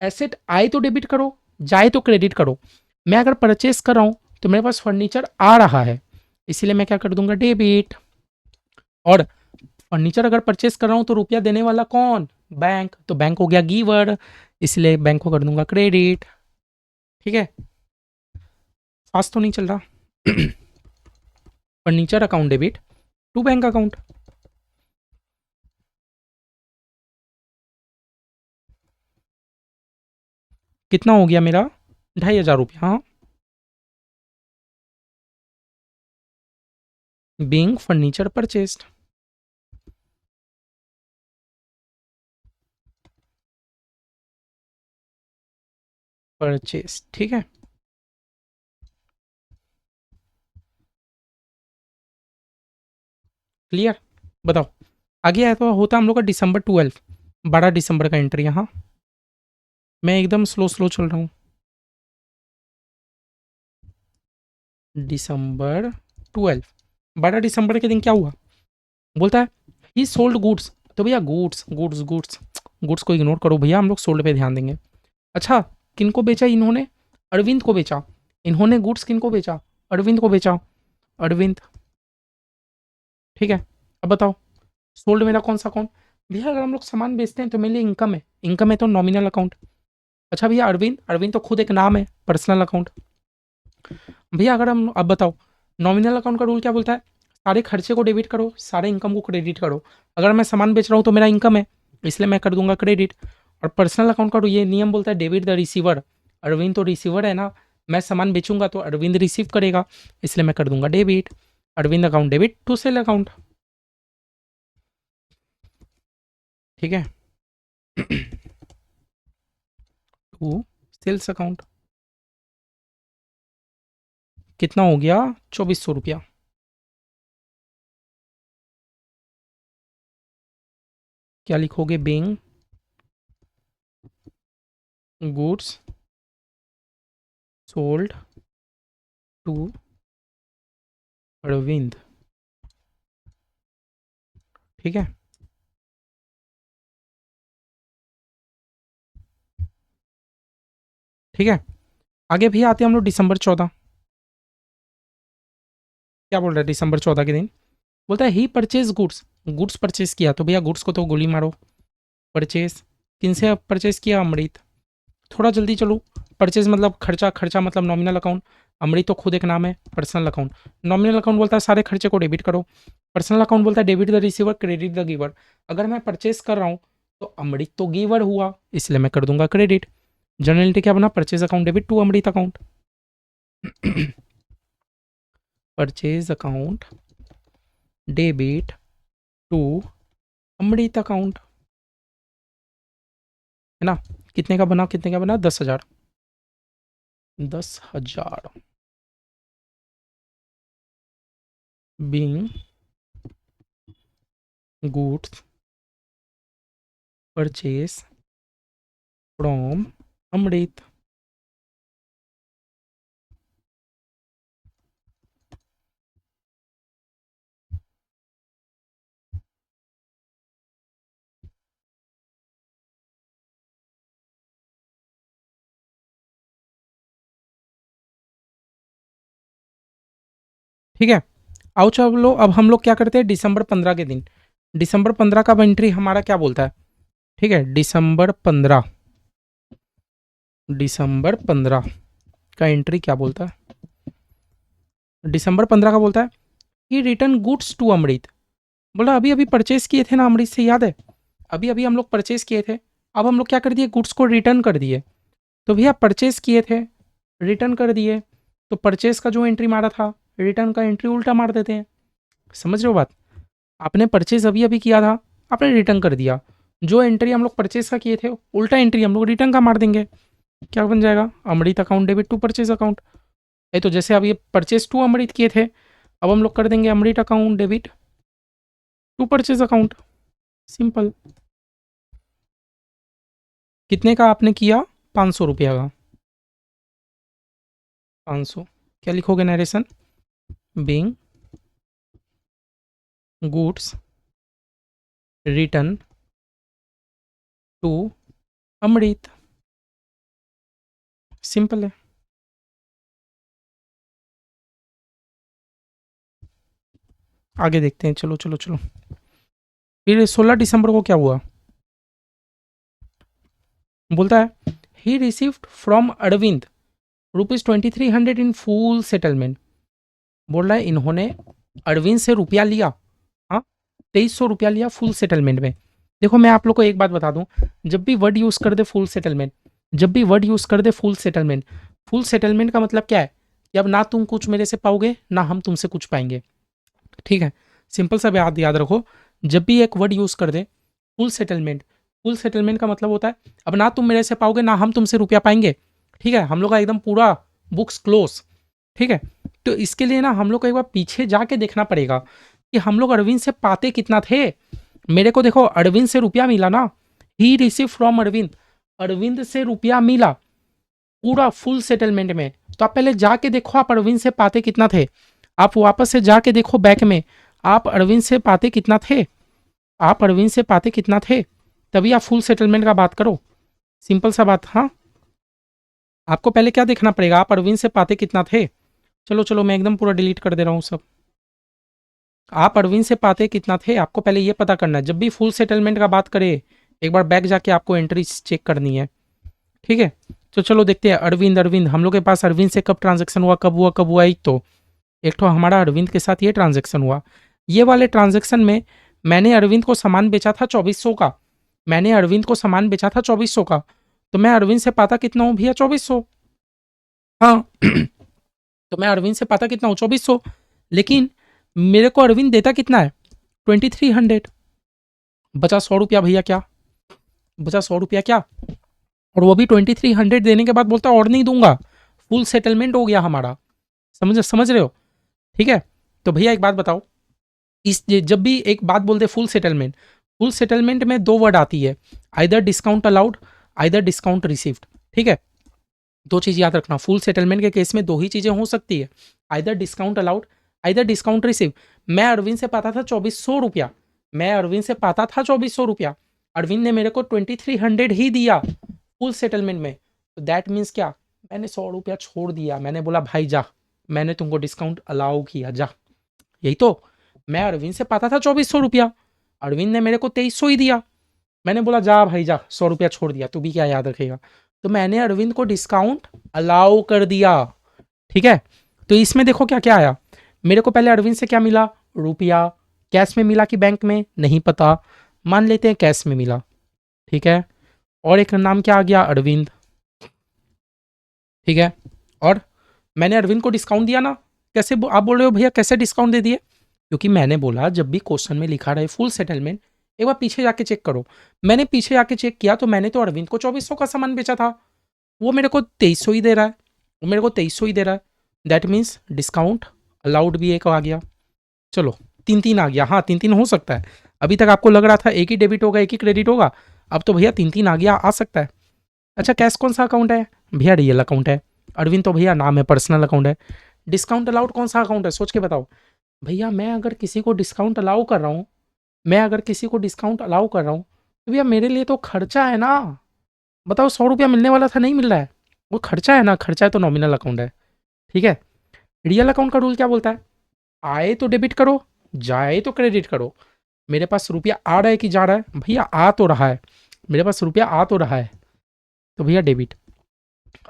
एसेट आए तो डेबिट करो, जाए तो क्रेडिट करो। मैं अगर परचेस कर रहा हूँ तो मेरे पास फर्नीचर आ रहा है, इसीलिए मैं क्या कर दूंगा? डेबिट। और फर्नीचर अगर परचेस कर रहा हूँ तो रुपया देने वाला कौन? बैंक, तो बैंक हो गया गिवर, इसलिए बैंक को कर दूंगा क्रेडिट। ठीक है, फास्ट तो नहीं चल रहा। Furniture account debit to bank account. कितना हो गया मेरा? 2500 रुपया। हाँ, बीइंग फर्नीचर परचेस्ड। परचेस, ठीक है। क्लियर? बताओ। आगे आया तो होता हम लोग का December 12, 12 दिसंबर का एंट्री। यहाँ मैं एकदम स्लो स्लो चल रहा हूँ। December 12, 12 दिसंबर के दिन क्या हुआ? बोलता है ही सोल्ड गुड्स। तो भैया गुड्स गुड्स गुड्स गुड्स को इग्नोर करो भैया, हम लोग सोल्ड पे ध्यान देंगे। अच्छा, किनको बेचा इन्होंने? अरविंद को बेचा। इन्होंने गुड्स किनको बेचा? अरविंद को बेचा। अरविंद, ठीक है। अब बताओ सोल्ड मेरा कौन सा अकाउंट? भैया अगर हम लोग सामान बेचते हैं तो मेरे लिए इनकम है, इनकम है तो नॉमिनल अकाउंट। अच्छा भैया अरविंद, अरविंद तो खुद एक नाम है, पर्सनल अकाउंट। भैया अगर हम, अब बताओ नॉमिनल अकाउंट का रूल क्या बोलता है? सारे खर्चे को डेबिट करो, सारे इनकम को क्रेडिट करो। अगर मैं सामान बेच रहा हूँ तो मेरा इनकम है, इसलिए मैं कर दूंगा क्रेडिट। और पर्सनल अकाउंट का ये नियम बोलता है डेबिट द रिसीवर। अरविंद तो रिसीवर है ना, मैं सामान बेचूंगा तो अरविंद रिसीव करेगा, इसलिए मैं कर दूंगा debit. Arvind account debit to sale account, ठीक है। To sales account. कितना हो गया? 2400 रुपया। क्या लिखोगे? Being goods sold to Arvind, ठीक है। ठीक है, आगे भी आते हैं हम लोग December 14। क्या बोल रहा है December 14 के दिन? बोलता है ही परचेज गुड्स, गुड्स परचेज किया। तो भैया गुड्स को तो गोली मारो। परचेज किन से परचेज किया? अमृत। थोड़ा जल्दी चलो। परचेज मतलब खर्चा, खर्चा मतलब नॉमिनल अकाउंट। अमृत तो खुद एक नाम है, पर्सनल अकाउंट। नॉमिनल अकाउंट बोलता है सारे खर्चे को डेबिट करो। पर्सनल अकाउंट बोलता है debit the receiver credit the giver. अगर मैं परचेज कर रहा हूँ तो अमृत तो गिवर हुआ, इसलिए मैं कर दूंगा क्रेडिट। जनरलिटी क्या बना? Purchase account debit to Amrit account. Purchase account debit to Amrit account, है ना? कितने का बना? कितने का बना? 10,000। 10,000 बीइंग गुड्स परचेज फ्रॉम अमृत। ठीक है, आओ चलो अब हम लोग क्या करते हैं December 15 के दिन। December 15 का एंट्री हमारा क्या बोलता है? ठीक है, December 15, December 15 का एंट्री क्या बोलता है? December 15 का बोलता है कि रिटर्न गुड्स टू अमृत। बोला अभी अभी परचेस किए थे ना अमृत से, याद है? अभी अभी हम लोग परचेस किए थे, अब हम लोग क्या कर दिए? गुड्स को रिटर्न कर दिए। तो भैया परचेस किए थे, रिटर्न कर दिए, तो परचेस का जो एंट्री मारा था रिटर्न का एंट्री उल्टा मार देते हैं। समझ रहे हो बात? आपने परचेज अभी अभी किया था, आपने रिटर्न कर दिया, जो एंट्री हम लोग परचेज का किए थे उल्टा एंट्री हम लोग रिटर्न का मार देंगे। क्या बन जाएगा? Amrit account debit to purchase account. ये तो जैसे अब ये परचेज टू अमृत किए थे, अब हम लोग कर देंगे Amrit account debit to purchase account. Simple. कितने का आपने किया? 500 रुपया का। 500। क्या लिखोगे narration? Being goods return to Amrit. Simple है। आगे देखते हैं। चलो चलो चलो। फिर 16 दिसंबर को क्या हुआ? बोलता है ही received from Arvind ₹2300 in full settlement. बोल रहा है इन्होंने अरविंद से रुपया लिया। हाँ, 2300 रुपया लिया फुल सेटलमेंट में। देखो मैं आप लोग को एक बात बता दूं, जब भी वर्ड यूज कर दे फुल सेटलमेंट, जब भी वर्ड यूज कर दे फुल सेटलमेंट, फुल सेटलमेंट का मतलब क्या है कि अब ना तुम कुछ मेरे से पाओगे ना हम तुमसे कुछ पाएंगे। ठीक है, सिंपल सा बात याद रखो। जब भी एक वर्ड यूज कर दे फुल सेटलमेंट, फुल सेटलमेंट का मतलब होता है अब ना तुम मेरे से पाओगे ना हम तुमसे रुपया पाएंगे। ठीक है, हम लोग का एकदम पूरा बुक्स क्लोज। ठीक है, तो इसके लिए ना हम लोग को एक बार पीछे जाके देखना पड़ेगा कि हम लोग अरविंद से पाते कितना थे। मेरे को देखो अरविंद से रुपया मिला ना, ही रिसीव फ्रॉम अरविंद, अरविंद से रुपया मिला पूरा फुल सेटलमेंट में। तो आप पहले जाके देखो आप अरविंद से पाते कितना थे। आप वापस से जाके देखो बैक में, आप अरविंद से पाते कितना थे, आप अरविंद से पाते कितना थे, तभी आप फुल सेटलमेंट का बात करो। सिंपल सा बात। हाँ, आपको पहले क्या देखना पड़ेगा, आप अरविंद से पाते कितना थे। चलो चलो मैं एकदम पूरा डिलीट कर दे रहा हूँ सब। आप अरविंद से पाते कितना थे आपको पहले ये पता करना है। जब भी फुल सेटलमेंट का बात करे एक बार बैक जाके आपको एंट्री चेक करनी है। ठीक है, तो चलो देखते हैं। अरविंद, अरविंद हम लोग के पास अरविंद से कब ट्रांजेक्शन हुआ, कब हुआ, कब हुआ? एक तो हमारा अरविंद के साथ ये ट्रांजेक्शन हुआ। ये वाले ट्रांजेक्शन में मैंने अरविंद को सामान बेचा था 2400 का। मैंने अरविंद को सामान बेचा था 2400 का, तो मैं अरविंद से पाता कितना हूँ भैया? 2400। हाँ तो मैं अरविंद से पाता कितना हूँ? 2400। लेकिन मेरे को अरविंद देता कितना है? 2300। बचा 100 रुपया भैया। क्या बचा? 100 रुपया क्या? और वो भी 2300 देने के बाद बोलता और नहीं दूंगा, फुल सेटलमेंट हो गया हमारा। समझ रहे हो? ठीक है, तो भैया एक बात बताओ, इस जब भी एक बात बोलते फुल सेटलमेंट, फुल सेटलमेंट में दो वर्ड आती है, either discount allowed, either discount received. ठीक है, दो चीज याद रखना। फुल सेटलमेंट के केस में दो ही चीजें हो सकती है, either discount allowed, either discount receive. मैं अरविंद से पाता था 2400 रुपया, मैं अरविंद से पाता था 2400 रुपया, अरविंद ने मेरे को 2300 ही दिया फुल सेटलमेंट में। तो दैट मीन्स क्या? मैंने 100 रुपया छोड़ दिया। मैंने बोला भाई जा, मैंने तुमको डिस्काउंट अलाउ किया, जा। यही तो। मैं अरविंद से पाता था 2400 रुपया, अरविंद ने मेरे को 2300 ही दिया। मैंने बोला जा भाई जा, 100 रुपया छोड़ दिया। तू भी क्या याद रखेगा? तो मैंने अरविंद को डिस्काउंट अलाउ कर दिया। ठीक है, तो इसमें देखो क्या क्या आया। मेरे को पहले अरविंद से क्या मिला? रुपया। कैश में मिला कि बैंक में? नहीं पता, मान लेते हैं कैश में मिला। ठीक है, और एक नाम क्या आ गया? अरविंद। ठीक है, और मैंने अरविंद को डिस्काउंट दिया ना। कैसे आप बोल रहे हो भैया कैसे डिस्काउंट दे दिए? क्योंकि मैंने बोला जब भी क्वेश्चन में लिखा रहे फुल सेटलमेंट, एक बार पीछे जाके चेक करो। मैंने पीछे जाके चेक किया तो मैंने तो अरविंद को 2400 का सामान बेचा था, वो मेरे को 2300 ही दे रहा है, वो मेरे को 2300 ही दे रहा है। दैट मीन्स डिस्काउंट अलाउड भी एक आ गया। चलो तीन तीन आ गया। हाँ, तीन तीन हो सकता है। अभी तक आपको लग रहा था एक ही डेबिट होगा एक ही क्रेडिट होगा, अब तो भैया तीन तीन आ गया, आ सकता है। अच्छा, कैश कौन सा अकाउंट है भैया? रियल अकाउंट है। अरविंद तो भैया नाम है, पर्सनल अकाउंट है। डिस्काउंट अलाउड कौन सा अकाउंट है? सोच के बताओ भैया। मैं अगर किसी को डिस्काउंट अलाउ कर रहा हूँ, मैं अगर किसी को डिस्काउंट अलाउ कर रहा हूँ तो भैया मेरे लिए तो खर्चा है ना। बताओ 100 रुपया मिलने वाला था, नहीं मिल रहा है, वो खर्चा है ना। खर्चा है तो नॉमिनल अकाउंट है। ठीक है, रियल अकाउंट का रूल क्या बोलता है? आए तो डेबिट करो, जाए तो क्रेडिट करो। मेरे पास रुपया आ रहा है कि जा रहा है? भैया आ तो रहा है, मेरे पास रुपया आ तो रहा है, तो भैया डेबिट।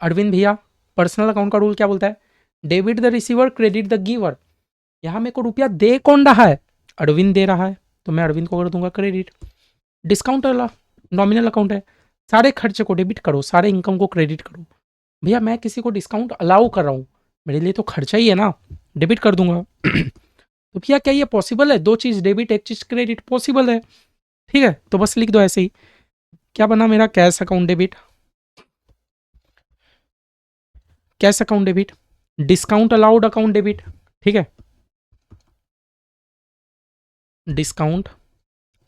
अरविंद भैया पर्सनल अकाउंट का रूल क्या बोलता है? Debit the receiver, credit the giver. यहाँ मेरे को रुपया दे कौन रहा है? अरविंद दे रहा है, तो मैं अरविंद को कर दूंगा क्रेडिट। डिस्काउंट वाला नॉमिनल अकाउंट है, सारे खर्चे को डेबिट करो, सारे इनकम को क्रेडिट करो। भैया मैं किसी को डिस्काउंट अलाउ कर रहा हूँ, मेरे लिए तो खर्चा ही है ना, डेबिट कर दूंगा। तो भैया क्या ये पॉसिबल है? दो चीज़ डेबिट एक चीज़ क्रेडिट, पॉसिबल है। ठीक है, तो बस लिख दो ऐसे ही। क्या बना मेरा? Cash account debit, cash account debit, discount allowed account debit. ठीक है, डिस्काउंट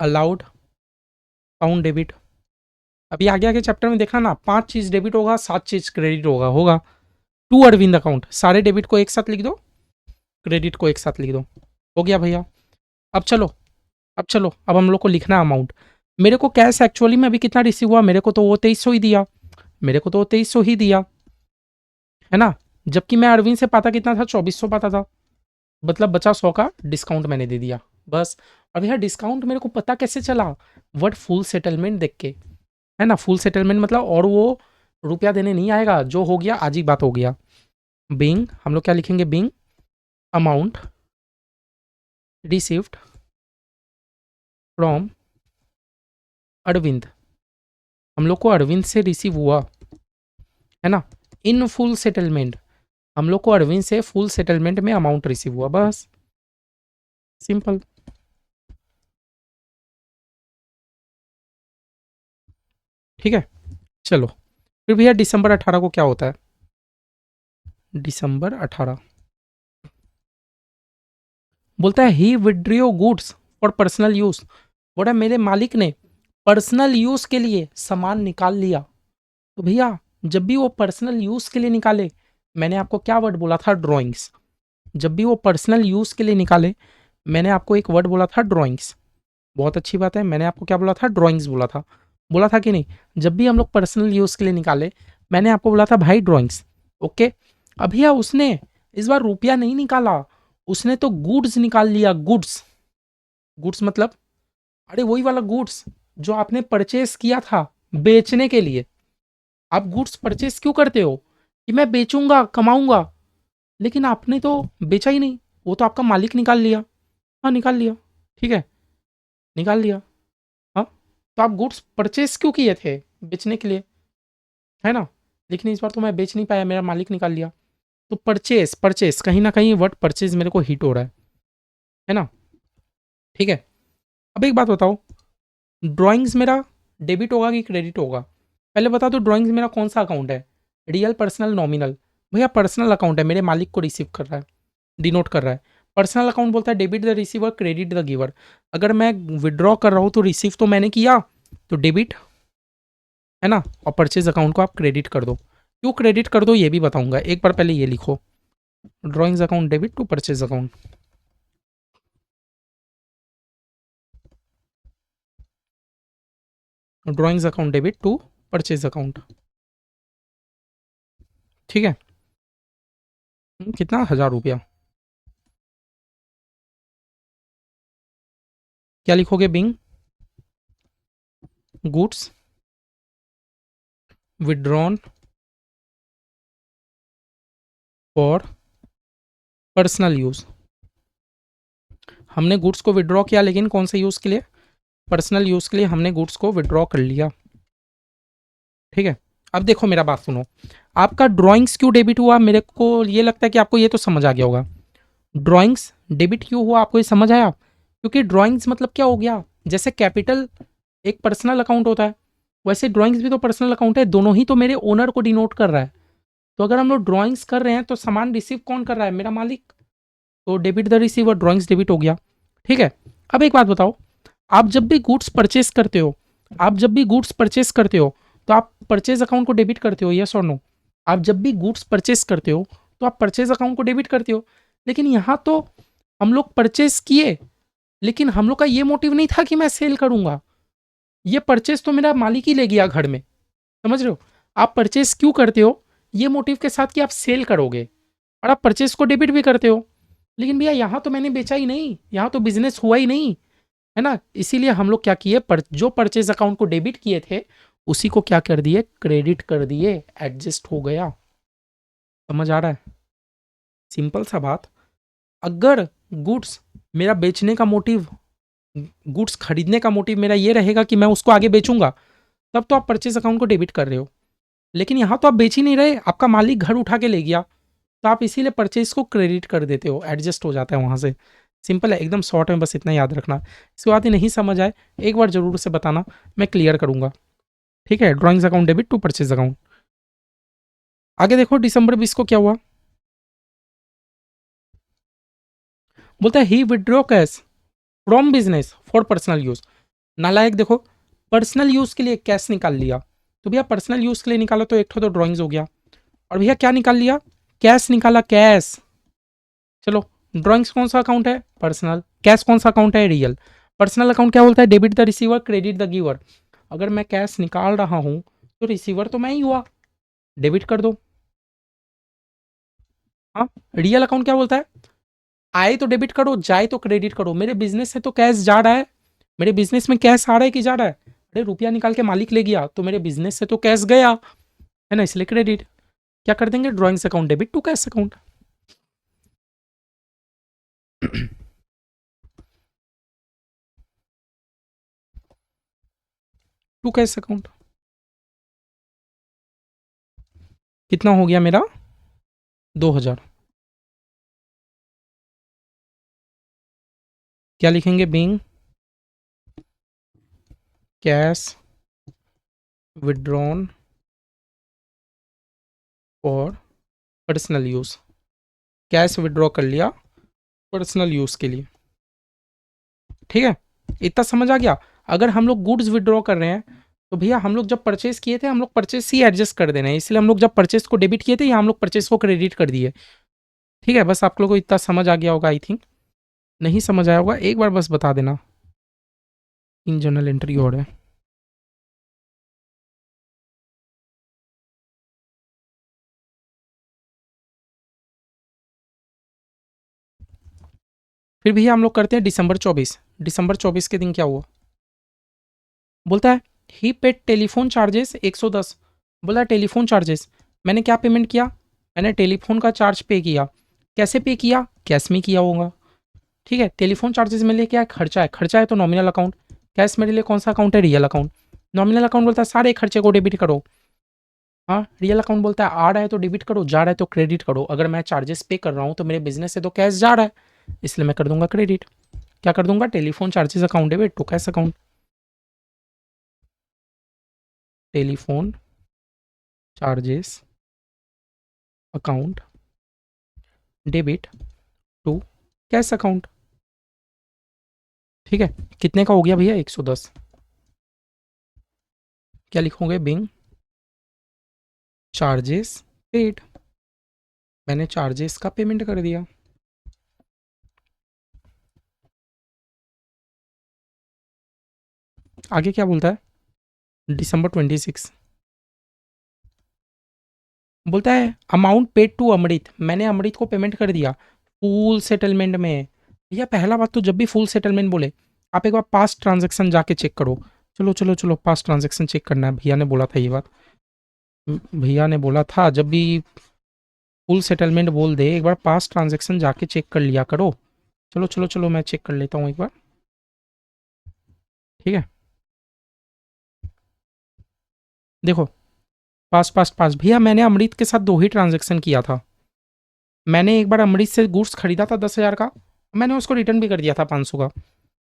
अलाउड अकाउंट डेबिट। अभी आगे आगे चैप्टर में देखा ना, 5 चीज डेबिट होगा, 7 चीज क्रेडिट होगा। टू अरविंद अकाउंट, सारे डेबिट को एक साथ लिख दो, क्रेडिट को एक साथ लिख दो। हो गया भैया। अब चलो, अब हम लोग को लिखना है अमाउंट। मेरे को कैश एक्चुअली में अभी कितना रिसीव हुआ? मेरे को तो वो 2300 ही दिया, है ना। जबकि मैं अरविंद से पाता कितना था? 2400 पाता था। मतलब बचा 100 का डिस्काउंट मैंने दे दिया बस। अब यह डिस्काउंट मेरे को पता कैसे चला? वर्ड फुल सेटलमेंट देख के, है ना। फुल सेटलमेंट मतलब और वो रुपया देने नहीं आएगा, जो हो गया आज ही बात हो गया। बीइंग, हम लोग क्या लिखेंगे? Being amount received from Arvind, हम लोग को अरविंद से रिसीव हुआ, है ना। इन फुल सेटलमेंट, हम लोग को अरविंद से फुल सेटलमेंट में अमाउंट रिसीव हुआ, बस सिंपल। ठीक है, चलो फिर भैया दिसंबर 18 को क्या होता है? दिसंबर 18 बोलता है ही विड्रियो गुड्स फॉर पर्सनल यूज, बोला मेरे मालिक ने पर्सनल यूज के लिए सामान निकाल लिया। तो भैया जब भी वो पर्सनल यूज के लिए निकाले, मैंने आपको क्या वर्ड बोला था? ड्राइंग्स। जब भी वो पर्सनल यूज के लिए निकाले, मैंने आपको एक वर्ड बोला था? ड्राइंग्स। बहुत अच्छी बात है, मैंने आपको क्या बोला था? ड्राइंग्स बोला था कि नहीं? जब भी हम लोग पर्सनल यूज के लिए निकाले, मैंने आपको बोला था भाई ड्राइंग्स। ओके, अब भैया उसने इस बार रुपया नहीं निकाला, उसने तो गुड्स निकाल लिया। गुड्स, गुड्स मतलब अरे वही वाला गुड्स जो आपने परचेस किया था बेचने के लिए। आप गुड्स परचेस क्यों करते हो? कि मैं बेचूंगा, कमाऊंगा। लेकिन आपने तो बेचा ही नहीं, वो तो आपका मालिक निकाल लिया। हाँ निकाल लिया, ठीक है, निकाल लिया। हाँ, तो आप गुड्स परचेस क्यों किए थे? बेचने के लिए, है ना। लेकिन इस बार तो मैं बेच नहीं पाया, मेरा मालिक निकाल लिया। तो परचेस, कहीं ना कहीं वर्ड परचेज मेरे को हिट हो रहा है ना। ठीक है, अब एक बात बताओ, ड्राइंग्स मेरा डेबिट होगा कि क्रेडिट होगा? पहले बता दो, ड्राइंग्स मेरा कौन सा अकाउंट है? Real, personal, nominal? भैया पर्सनल अकाउंट है, मेरे मालिक को रिसीव कर रहा है, डिनोट कर रहा है। पर्सनल अकाउंट बोलता है debit the receiver, credit the giver. अगर मैं विड्रॉ कर रहा हूँ तो रिसीव तो मैंने किया, तो डेबिट, है ना। और परचेज अकाउंट को आप क्रेडिट कर दो। क्यों क्रेडिट कर दो ये भी बताऊंगा, एक बार पहले ये लिखो, drawings account debit to purchase account. Drawings account debit to purchase account, ठीक है। कितना? 1000 रुपया। क्या लिखोगे? Being goods withdrawn for personal use. हमने गुड्स को विड्रॉ किया, लेकिन कौन से यूज के लिए? पर्सनल यूज के लिए हमने गुड्स को विड्रॉ कर लिया, ठीक है। अब देखो मेरा बात सुनो, आपका ड्राइंग्स क्यों डेबिट हुआ? मेरे को ये लगता है कि आपको ये तो समझ आ गया होगा। ड्राइंग्स डेबिट क्यों हुआ, आपको ये समझ आया? क्योंकि ड्राइंग्स मतलब क्या हो गया, जैसे कैपिटल एक पर्सनल अकाउंट होता है, वैसे ड्राइंग्स भी तो पर्सनल अकाउंट है, दोनों ही तो मेरे ओनर को डिनोट कर रहा है। तो अगर हम लोग ड्राइंग्स कर रहे हैं तो सामान रिसीव कौन कर रहा है? मेरा मालिक। तो debit the receiver, drawings debit हो गया, ठीक है। अब एक बात बताओ, आप जब भी गुड्स परचेस करते हो, तो आप परचेज अकाउंट को डेबिट करते हो, यस और नो? आप जब भी गुड्स परचेस करते हो तो आप परचेज अकाउंट को डेबिट करते हो। लेकिन यहाँ तो हम लोग परचेस किए, लेकिन हम लोग का ये मोटिव नहीं था कि मैं सेल करूंगा। ये परचेस तो मेरा मालिक ही ले गया घर में, समझ रहे हो। आप परचेस क्यों करते हो? ये मोटिव के साथ कि आप सेल करोगे, और आप परचेस को डेबिट भी करते हो। लेकिन भैया यहाँ तो मैंने बेचा ही नहीं, यहाँ तो बिजनेस हुआ ही नहीं, है ना। इसीलिए हम लोग क्या किए, जो परचेज अकाउंट को डेबिट किए थे उसी को क्या कर दिए? क्रेडिट कर दिए, एडजस्ट हो गया। समझ आ रहा है? सिंपल सा बात। अगर गुड्स मेरा बेचने का मोटिव, गुड्स खरीदने का मोटिव मेरा ये रहेगा कि मैं उसको आगे बेचूंगा, तब तो आप परचेज अकाउंट को डेबिट कर रहे हो। लेकिन यहाँ तो आप बेच ही नहीं रहे, आपका मालिक घर उठा के ले गया, तो आप इसीलिए परचेज को क्रेडिट कर देते हो, एडजस्ट हो जाता है वहां से। सिंपल है एकदम, शॉर्ट में बस इतना याद रखना। इसके बाद ही नहीं समझ आए एक बार जरूर से बताना, मैं क्लियर करूंगा। ठीक है, drawings account debit to purchase account. आगे देखो दिसंबर 20 को क्या हुआ, बोलता है ही withdraw cash from business for personal use. नालायक देखो, पर्सनल यूज के लिए कैश निकाल लिया, तो भैया पर्सनल यूज के लिए निकाला तो एक तो ड्राइंग्स हो गया, और भैया क्या निकाल लिया, कैश निकाला, कैश। चलो, ड्राइंग्स कौन सा अकाउंट है, पर्सनल। कैश कौन सा अकाउंट है, रियल। पर्सनल अकाउंट क्या बोलता है, debit the receiver credit the giver. अगर मैं कैश निकाल रहा हूं तो रिसीवर तो मैं ही हुआ, डेबिट कर दो। हाँ, रियल अकाउंट क्या बोलता है, आए तो डेबिट करो, जाए तो क्रेडिट करो। मेरे बिजनेस से तो कैश जा रहा है, मेरे बिजनेस में कैश आ रहा है कि जा रहा है, अरे रुपया निकाल के मालिक ले गया तो मेरे बिजनेस से तो कैश गया है ना, इसलिए क्रेडिट। क्या कर देंगे, drawings account debit to cash account. To cash account कितना हो गया मेरा, 2000। क्या लिखेंगे, बीइंग cash withdrawn for personal use. Cash withdraw कर लिया पर्सनल यूज के लिए। ठीक है, इतना समझ आ गया। अगर हम लोग गुड्स विड्रॉ कर रहे हैं तो भैया हम लोग जब परचेस किए थे, हम लोग परचेस ही एडजस्ट कर देना है, इसलिए हम लोग जब परचेस को डेबिट किए थे या हम लोग परचेस को क्रेडिट कर दिए। ठीक है, बस आप लोगों को इतना समझ आ गया होगा आई थिंक। नहीं समझ आया होगा एक बार बस बता देना। इन जनरल एंट्री और है। फिर भैया हम लोग करते हैं दिसंबर 24। दिसंबर 24 के दिन क्या हुआ, बोलता है ही पेड टेलीफोन चार्जेस 110। बोला टेलीफोन चार्जेस, मैंने क्या पेमेंट किया, मैंने टेलीफोन का चार्ज पे किया। कैसे पे किया, कैश में किया होगा। ठीक है, टेलीफोन चार्जेस मेरे लिए क्या है, खर्चा है, खर्चा है तो नॉमिनल अकाउंट। कैश मेरे लिए कौन सा अकाउंट है, रियल अकाउंट। नॉमिनल अकाउंट बोलता है सारे खर्चे को डेबिट करो। हाँ, रियल अकाउंट बोलता है आ रहा है तो डेबिट करो, जा रहा है तो क्रेडिट करो। अगर मैं चार्जेस पे कर रहा हूँ तो मेरे बिजनेस से तो कैश जा रहा है, इसलिए मैं कर दूंगा क्रेडिट। क्या कर दूंगा, telephone charges account debit to cash account. Telephone charges account debit to cash account. ठीक है, कितने का हो गया भैया, 110। क्या लिखोगे, बिंग चार्जेस पेड, मैंने चार्जेस का पेमेंट कर दिया। आगे क्या बोलता है, दिसंबर 26 बोलता है अमाउंट पेड टू अमृत, मैंने अमृत को पेमेंट कर दिया फुल सेटलमेंट में। भैया पहला बात तो जब भी फुल सेटलमेंट बोले, आप एक बार पास्ट ट्रांजैक्शन जाके चेक करो। चलो चलो चलो, पास्ट ट्रांजैक्शन चेक करना है, भैया ने बोला था ये बात। भैया ने बोला था जब भी फुल सेटलमेंट बोल दे एक बार पास्ट ट्रांजैक्शन जाके चेक कर लिया करो। चलो चलो चलो, मैं चेक कर लेता हूँ एक बार। ठीक है, देखो, पास्ट पास्ट पास्ट भैया मैंने अमृत के साथ दो ही ट्रांजैक्शन किया था। मैंने एक बार अमृत से गुड्स खरीदा था 10,000 का, मैंने उसको रिटर्न भी कर दिया था 500 का।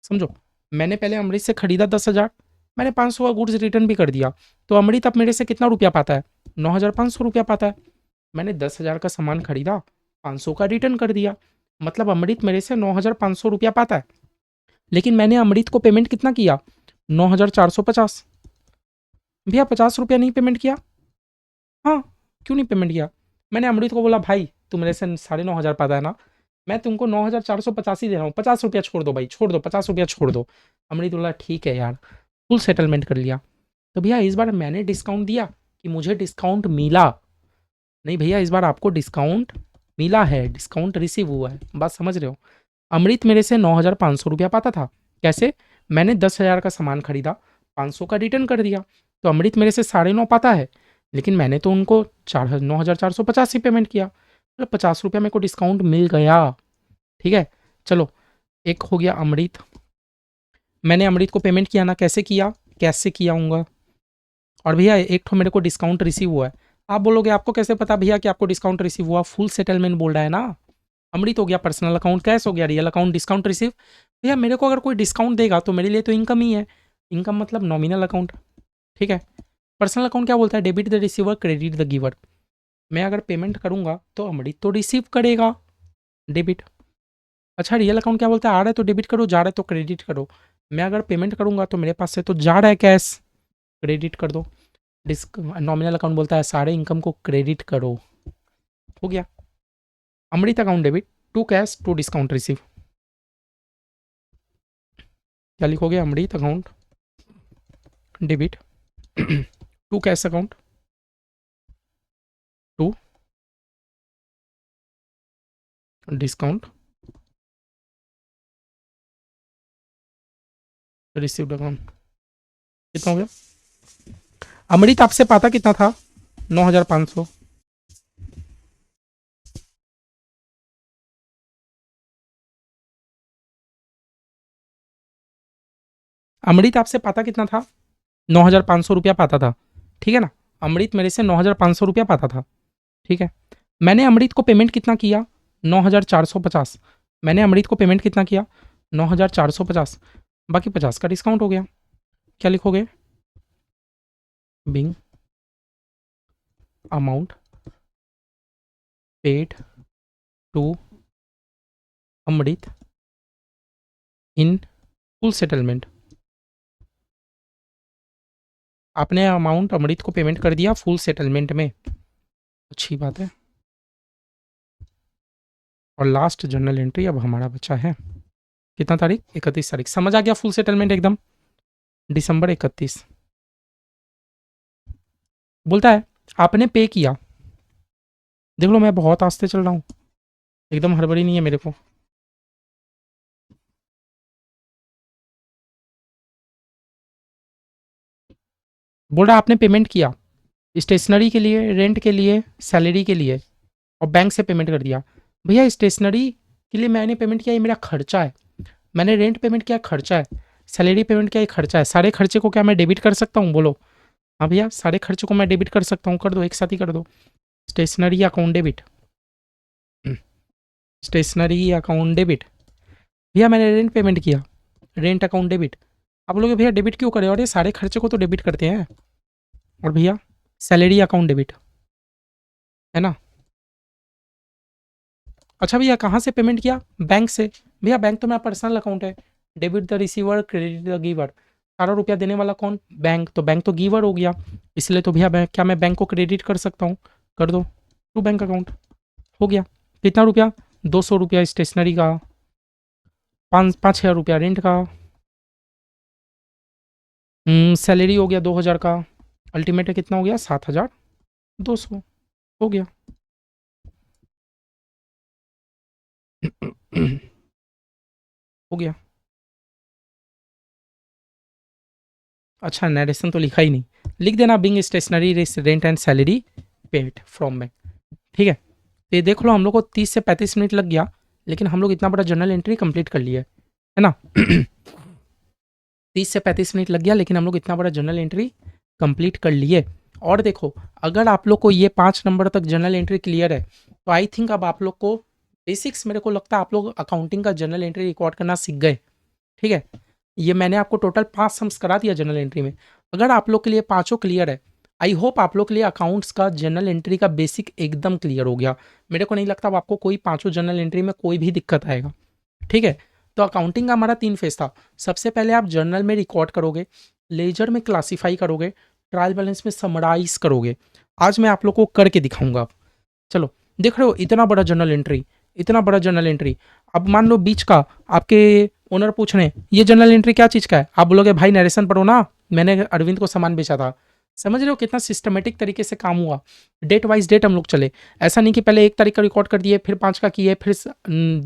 समझो, मैंने पहले अमृत से खरीदा 10,000, मैंने 500 का गुड्स रिटर्न भी कर दिया, तो अमृत अब मेरे से कितना रुपया पाता है, 9,500 रुपया पाता है। मैंने 10,000 का सामान खरीदा, 500 का रिटर्न कर दिया, मतलब अमृत मेरे से 9,500 रुपया पाता है। लेकिन मैंने अमृत को पेमेंट कितना किया, 9,450। भैया 50 रुपया नहीं पेमेंट किया, हाँ, क्यों नहीं पेमेंट किया। मैंने अमृत को बोला भाई तू मेरे से 9,500 पाता है ना, मैं तुमको 9,450 ही दे रहा हूँ, 50 रुपया छोड़ दो भाई, छोड़ दो, 50 रुपया छोड़ दो। अमृत बोला ठीक है यार, फुल सेटलमेंट कर लिया। तो भैया इस बार मैंने डिस्काउंट दिया कि मुझे डिस्काउंट मिला, नहीं भैया इस बार आपको डिस्काउंट मिला है, डिस्काउंट रिसीव हुआ है, बात समझ रहे हो। अमृत मेरे से 9,500 रुपया पाता था, कैसे, मैंने 10,000 का सामान खरीदा, 500 का रिटर्न कर दिया, तो अमृत मेरे से 9.5 पाता है, लेकिन मैंने तो उनको 9,450 ही पेमेंट किया, मतलब 50 रुपया मेरे को डिस्काउंट मिल गया। ठीक है, चलो, एक हो गया अमृत। मैंने अमृत को पेमेंट किया ना, कैसे किया, कैश से किया हूँगा। और भैया एक तो मेरे को डिस्काउंट रिसीव हुआ है। आप बोलोगे आपको कैसे पता भैया कि आपको डिस्काउंट रिसीव हुआ, फुल सेटलमेंट बोल रहा है ना, अमृत हो गया पर्सनल अकाउंट, कैश हो गया रियल अकाउंट, डिस्काउंट रिसीव। भैया मेरे को अगर कोई डिस्काउंट देगा तो मेरे लिए तो इनकम ही है, इनकम मतलब नॉमिनल अकाउंट, ठीक है। पर्सनल अकाउंट क्या बोलता है, debit the receiver credit the giver. मैं अगर पेमेंट करूंगा तो अमृत तो रिसीव करेगा, डेबिट। अच्छा रियल अकाउंट क्या बोलता है, आ रहा है तो डेबिट करो, जा रहा है तो क्रेडिट करो। मैं अगर पेमेंट करूंगा तो मेरे पास से तो जा रहा है कैश, क्रेडिट कर दो। नॉमिनल अकाउंट बोलता है सारे इनकम को क्रेडिट करो, हो गया। Amrit account debit, to cash to discount receive. क्या लिखोगे, Amrit account debit to cash account to discount received account. कितना हो गया, अमृत आपसे पाता कितना था, 9,500। अमृत आपसे पाता कितना था, 9,500 रुपया पाता था, ठीक है ना। अमृत मेरे से 9,500 रुपया पाता था, ठीक है। मैंने अमृत को पेमेंट कितना किया, 9,450। मैंने अमृत को पेमेंट कितना किया, 9,450। बाकी 50 का डिस्काउंट हो गया। क्या लिखोगे, being amount paid to Amrit in full settlement. आपने अमाउंट अमृत को पेमेंट कर दिया फुल सेटलमेंट में, अच्छी बात है। और लास्ट जर्नल एंट्री अब हमारा बचा है, कितना तारीख, 31 तारीख। समझ आ गया, फुल सेटलमेंट एकदम, दिसंबर 31। बोलता है आपने पे किया, देख लो मैं बहुत आस्ते चल रहा हूँ, एकदम हड़बड़ी नहीं है मेरे को। बोल रहा है आपने पेमेंट किया स्टेशनरी के लिए, रेंट के लिए, सैलरी के लिए, और बैंक से पेमेंट कर दिया। भैया स्टेशनरी के लिए मैंने पेमेंट किया, ये मेरा खर्चा है। मैंने रेंट पेमेंट किया, खर्चा है। सैलरी पेमेंट किया, ये खर्चा है। सारे खर्चे को क्या मैं डेबिट कर सकता हूँ, बोलो। हाँ भैया सारे खर्चे को मैं डेबिट कर सकता हूँ, कर दो एक साथ ही कर दो। Stationery account debit, stationery account debit. भैया मैंने रेंट पेमेंट किया, रेंट अकाउंट डेबिट। आप बोलोगे भैया डेबिट क्यों करें, और ये सारे खर्चे को तो डेबिट करते हैं। और भैया सैलरी अकाउंट डेबिट, है ना। अच्छा भैया कहाँ से पेमेंट किया, बैंक से। भैया बैंक तो मेरा पर्सनल अकाउंट है, debit the receiver credit the giver. सारा रुपया देने वाला कौन, बैंक, तो बैंक तो गिवर हो गया, इसलिए तो भैया क्या मैं बैंक को क्रेडिट कर सकता हूँ, कर दो टू बैंक अकाउंट, हो गया। कितना रुपया, 200 रुपया स्टेशनरी का, 5,000 रुपया रेंट का, सैलरी हो गया 2,000 का, अल्टीमेट कितना हो गया, 7,200, हो गया। हो गया। अच्छा नरेशन तो लिखा ही नहीं, लिख देना being stationery rent and salary paid from bank, ठीक है। तो ये देख लो हम लोग को 30 से 35 मिनट लग गया, लेकिन हम लोग इतना बड़ा जर्नल एंट्री कंप्लीट कर लिया है ना। 30 से 35 मिनट लग गया, लेकिन हम लोग इतना बड़ा जर्नल एंट्री कंप्लीट कर लिए। और देखो अगर आप लोग को ये 5 नंबर तक जर्नल एंट्री क्लियर है, तो आई थिंक अब आप लोग को बेसिक्स, मेरे को लगता है आप लोग अकाउंटिंग का जर्नल एंट्री रिकॉर्ड करना सीख गए, ठीक है। ये मैंने आपको टोटल 5 सम्स करा दिया जनरल एंट्री में। अगर आप लोग के लिए पाँचों क्लियर है, आई होप आप लोग के लिए अकाउंट्स का जनरल एंट्री का बेसिक एकदम क्लियर हो गया। मेरे को नहीं लगता अब आपको कोई पाँचों जनरल एंट्री में कोई भी दिक्कत आएगा, ठीक है। तो अकाउंटिंग का हमारा 3 फेज था। सबसे पहले आप जर्नल में रिकॉर्ड करोगे, लेजर में क्लासीफाई करोगे, ट्रायल बैलेंस में समराइज करोगे। आज मैं आप लोग को करके दिखाऊंगा। चलो देख रहे हो इतना बड़ा जर्नल एंट्री, इतना बड़ा जर्नल एंट्री। अब मान लो बीच का आपके ओनर पूछ रहे हैं ये जर्नल एंट्री क्या चीज़ का है, आप बोलोगे भाई नरेशन पढ़ो ना, मैंने अरविंद को सामान बेचा था। समझ रहे हो कितना सिस्टमेटिक तरीके से काम हुआ, डेट वाइज डेट हम लोग चले। ऐसा नहीं कि पहले 1 तारीख का रिकॉर्ड कर दिए, फिर 5 का किए, फिर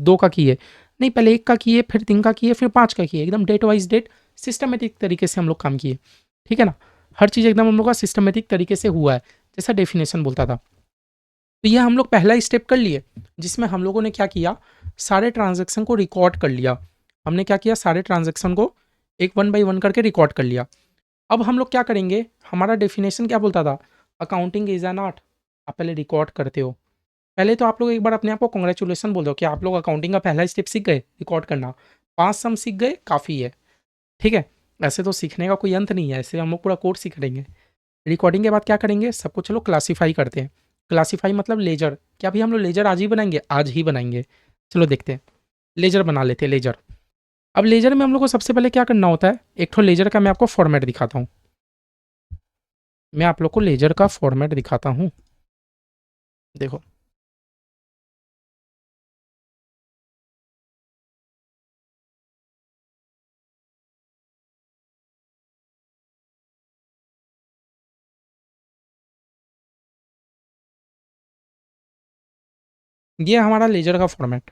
2 का किए, नहीं पहले 1 का किए, फिर 3 का किए, फिर 5 का किए। एकदम डेट वाइज डेट सिस्टमेटिक तरीके से हम लोग काम किए, ठीक है ना। हर चीज़ एकदम हम लोग का सिस्टमेटिक तरीके से हुआ है, जैसा डेफिनेशन बोलता था। तो ये हम लोग पहला स्टेप कर लिए, जिसमें हम लोगों ने क्या किया, सारे ट्रांजैक्शन को रिकॉर्ड कर लिया। हमने क्या किया, सारे ट्रांजैक्शन को एक 1 बाई 1 करके रिकॉर्ड कर लिया। अब हम लोग क्या करेंगे, हमारा डेफिनेशन क्या बोलता था, अकाउंटिंग इज एन आर्ट। आप पहले रिकॉर्ड करते हो, पहले तो आप लोग एक बार अपने आप को कांग्रेचुलेसन बोल दो कि आप लोग अकाउंटिंग का पहला स्टेप सीख गए, रिकॉर्ड करना। 5 सम सीख गए, काफ़ी है, ठीक है? ऐसे तो सीखने का कोई अंत नहीं है, ऐसे हम लोग पूरा कोर्स ही करेंगे। रिकॉर्डिंग के बाद क्या करेंगे, सबको चलो क्लासीफाई करते हैं। क्लासीफाई मतलब लेजर। क्या अभी हम लोग लेजर आज ही बनाएँगे? आज ही बनाएँगे। चलो देखते हैं। लेजर बना लेते हैं, लेजर। अब लेजर में हम लोग को सबसे पहले क्या करना होता है, एक ठो लेजर का मैं आपको फॉर्मेट दिखाता हूँ। मैं आप लोग को लेजर का फॉर्मेट दिखाता हूँ। देखो, ये हमारा लेजर का फॉर्मेट,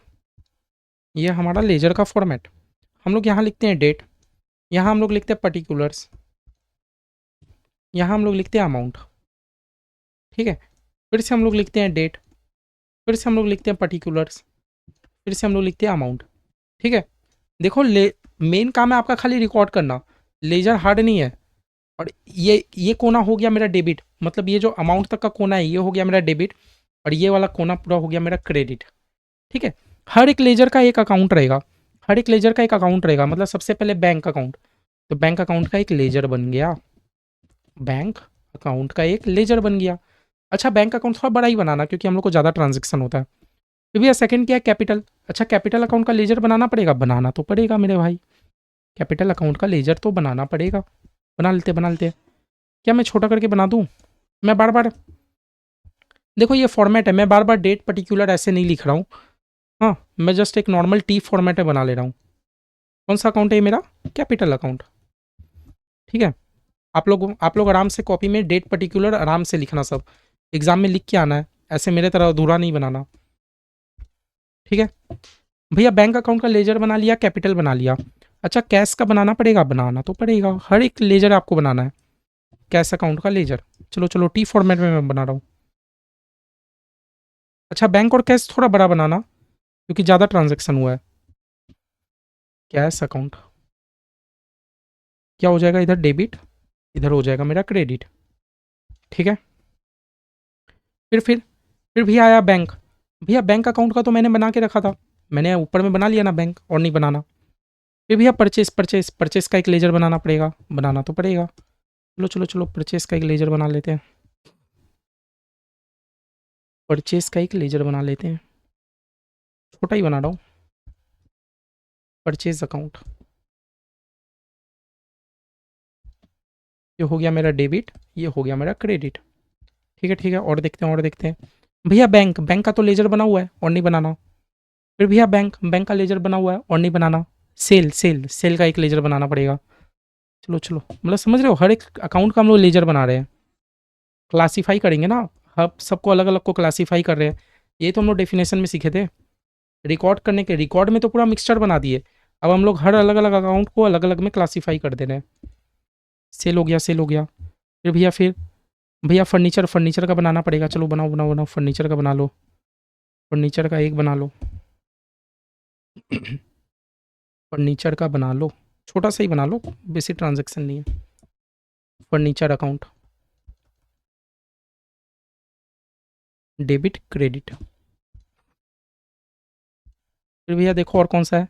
ये हमारा लेजर का फॉर्मेट। हम लोग यहाँ लिखते हैं डेट, यहाँ हम लोग लिखते हैं पर्टिकुलर्स, यहाँ हम लोग लिखते हैं अमाउंट, ठीक है? फिर से हम लोग लिखते हैं डेट, फिर से हम लोग लिखते हैं पर्टिकुलर्स, फिर से हम लोग लिखते हैं अमाउंट, ठीक है? देखो, ले मेन काम है आपका खाली रिकॉर्ड करना, लेजर हार्ड नहीं है। और ये कोना हो गया मेरा डेबिट, मतलब ये जो अमाउंट तक का कोना है ये हो गया मेरा डेबिट, और ये वाला कोना पूरा हो गया मेरा क्रेडिट, ठीक है? हर एक लेजर का एक अकाउंट रहेगा, हर एक लेजर का एक अकाउंट रहेगा, मतलब सबसे पहले बैंक अकाउंट, तो बैंक अकाउंट का एक लेजर बन गया, बैंक अकाउंट का एक लेजर बन गया। अच्छा, बैंक अकाउंट थोड़ा बड़ा ही बनाना क्योंकि हम लोग को ज़्यादा ट्रांजेक्शन होता है। फिर भैया सेकंड क्या है, कैपिटल। अच्छा, कैपिटल अकाउंट का लेजर बनाना पड़ेगा, बनाना तो पड़ेगा मेरे भाई, कैपिटल अकाउंट का लेजर तो बनाना पड़ेगा। बना लेते। क्या मैं छोटा करके बना दूँ? मैं बार बार, देखो ये फॉर्मेट है, मैं बार बार डेट पर्टिकुलर ऐसे नहीं लिख रहा हूँ। हाँ, मैं जस्ट एक नॉर्मल टी फॉर्मेट में बना ले रहा हूँ। कौन सा अकाउंट है ये मेरा? कैपिटल अकाउंट, ठीक है? आप लोग आराम से कॉपी में डेट पर्टिकुलर आराम से लिखना, सब एग्जाम में लिख के आना है, ऐसे मेरे तरह अधूरा नहीं बनाना, ठीक है? भैया बैंक अकाउंट का लेजर बना लिया, कैपिटल बना लिया। अच्छा, कैश का बनाना पड़ेगा, बनाना तो पड़ेगा, हर एक लेजर आपको बनाना है, कैश अकाउंट का लेजर। चलो चलो, टी फॉर्मेट में मैं बना रहा हूँ। अच्छा, बैंक और कैश थोड़ा बड़ा बनाना क्योंकि ज़्यादा ट्रांजेक्शन हुआ है। कैश अकाउंट क्या हो जाएगा, इधर डेबिट, इधर हो जाएगा मेरा क्रेडिट, ठीक है? फिर भी आया बैंक। भैया बैंक अकाउंट का तो मैंने बना के रखा था, मैंने ऊपर में बना लिया ना बैंक, और नहीं बनाना। फिर भैया परचेस का एक लेजर बनाना पड़ेगा, बनाना तो पड़ेगा। चलो चलो चलो, परचेस का एक लेजर बना लेते हैं, परचेस का एक लेजर बना लेते हैं, छोटा ही बना रहा हूँ। परचेज अकाउंट, ये हो गया मेरा डेबिट, ये हो गया मेरा क्रेडिट, ठीक है? और देखते हैं, और देखते हैं। भैया बैंक, बैंक का तो लेजर बना हुआ है और नहीं बनाना। फिर भैया बैंक, बैंक का लेजर बना हुआ है और नहीं बनाना। सेल का एक लेजर बनाना पड़ेगा। चलो चलो, मतलब समझ रहे हो, हर एक अकाउंट का हम लोग लेजर बना रहे हैं, क्लासीफाई करेंगे ना, हम सबको अलग अलग को क्लासीफाई कर रहे हैं। ये तो हम लोग डेफिनेशन में सीखे थे, रिकॉर्ड करने के, रिकॉर्ड में तो पूरा मिक्सचर बना दिए, अब हम लोग हर अलग अलग अकाउंट को अलग अलग में क्लासीफाई कर दे रहे हैं। सेल हो गया, सेल हो गया। फिर भैया फर्नीचर का बनाना पड़ेगा, चलो बनाओ बनाओ बनाओ, फर्नीचर का बना लो, फर्नीचर का एक बना लो, फर्नीचर का बना लो, छोटा सा ही बना लो, बेसिक ट्रांजेक्शन नहीं है। Furniture account, debit credit. फिर भैया देखो और कौन सा है,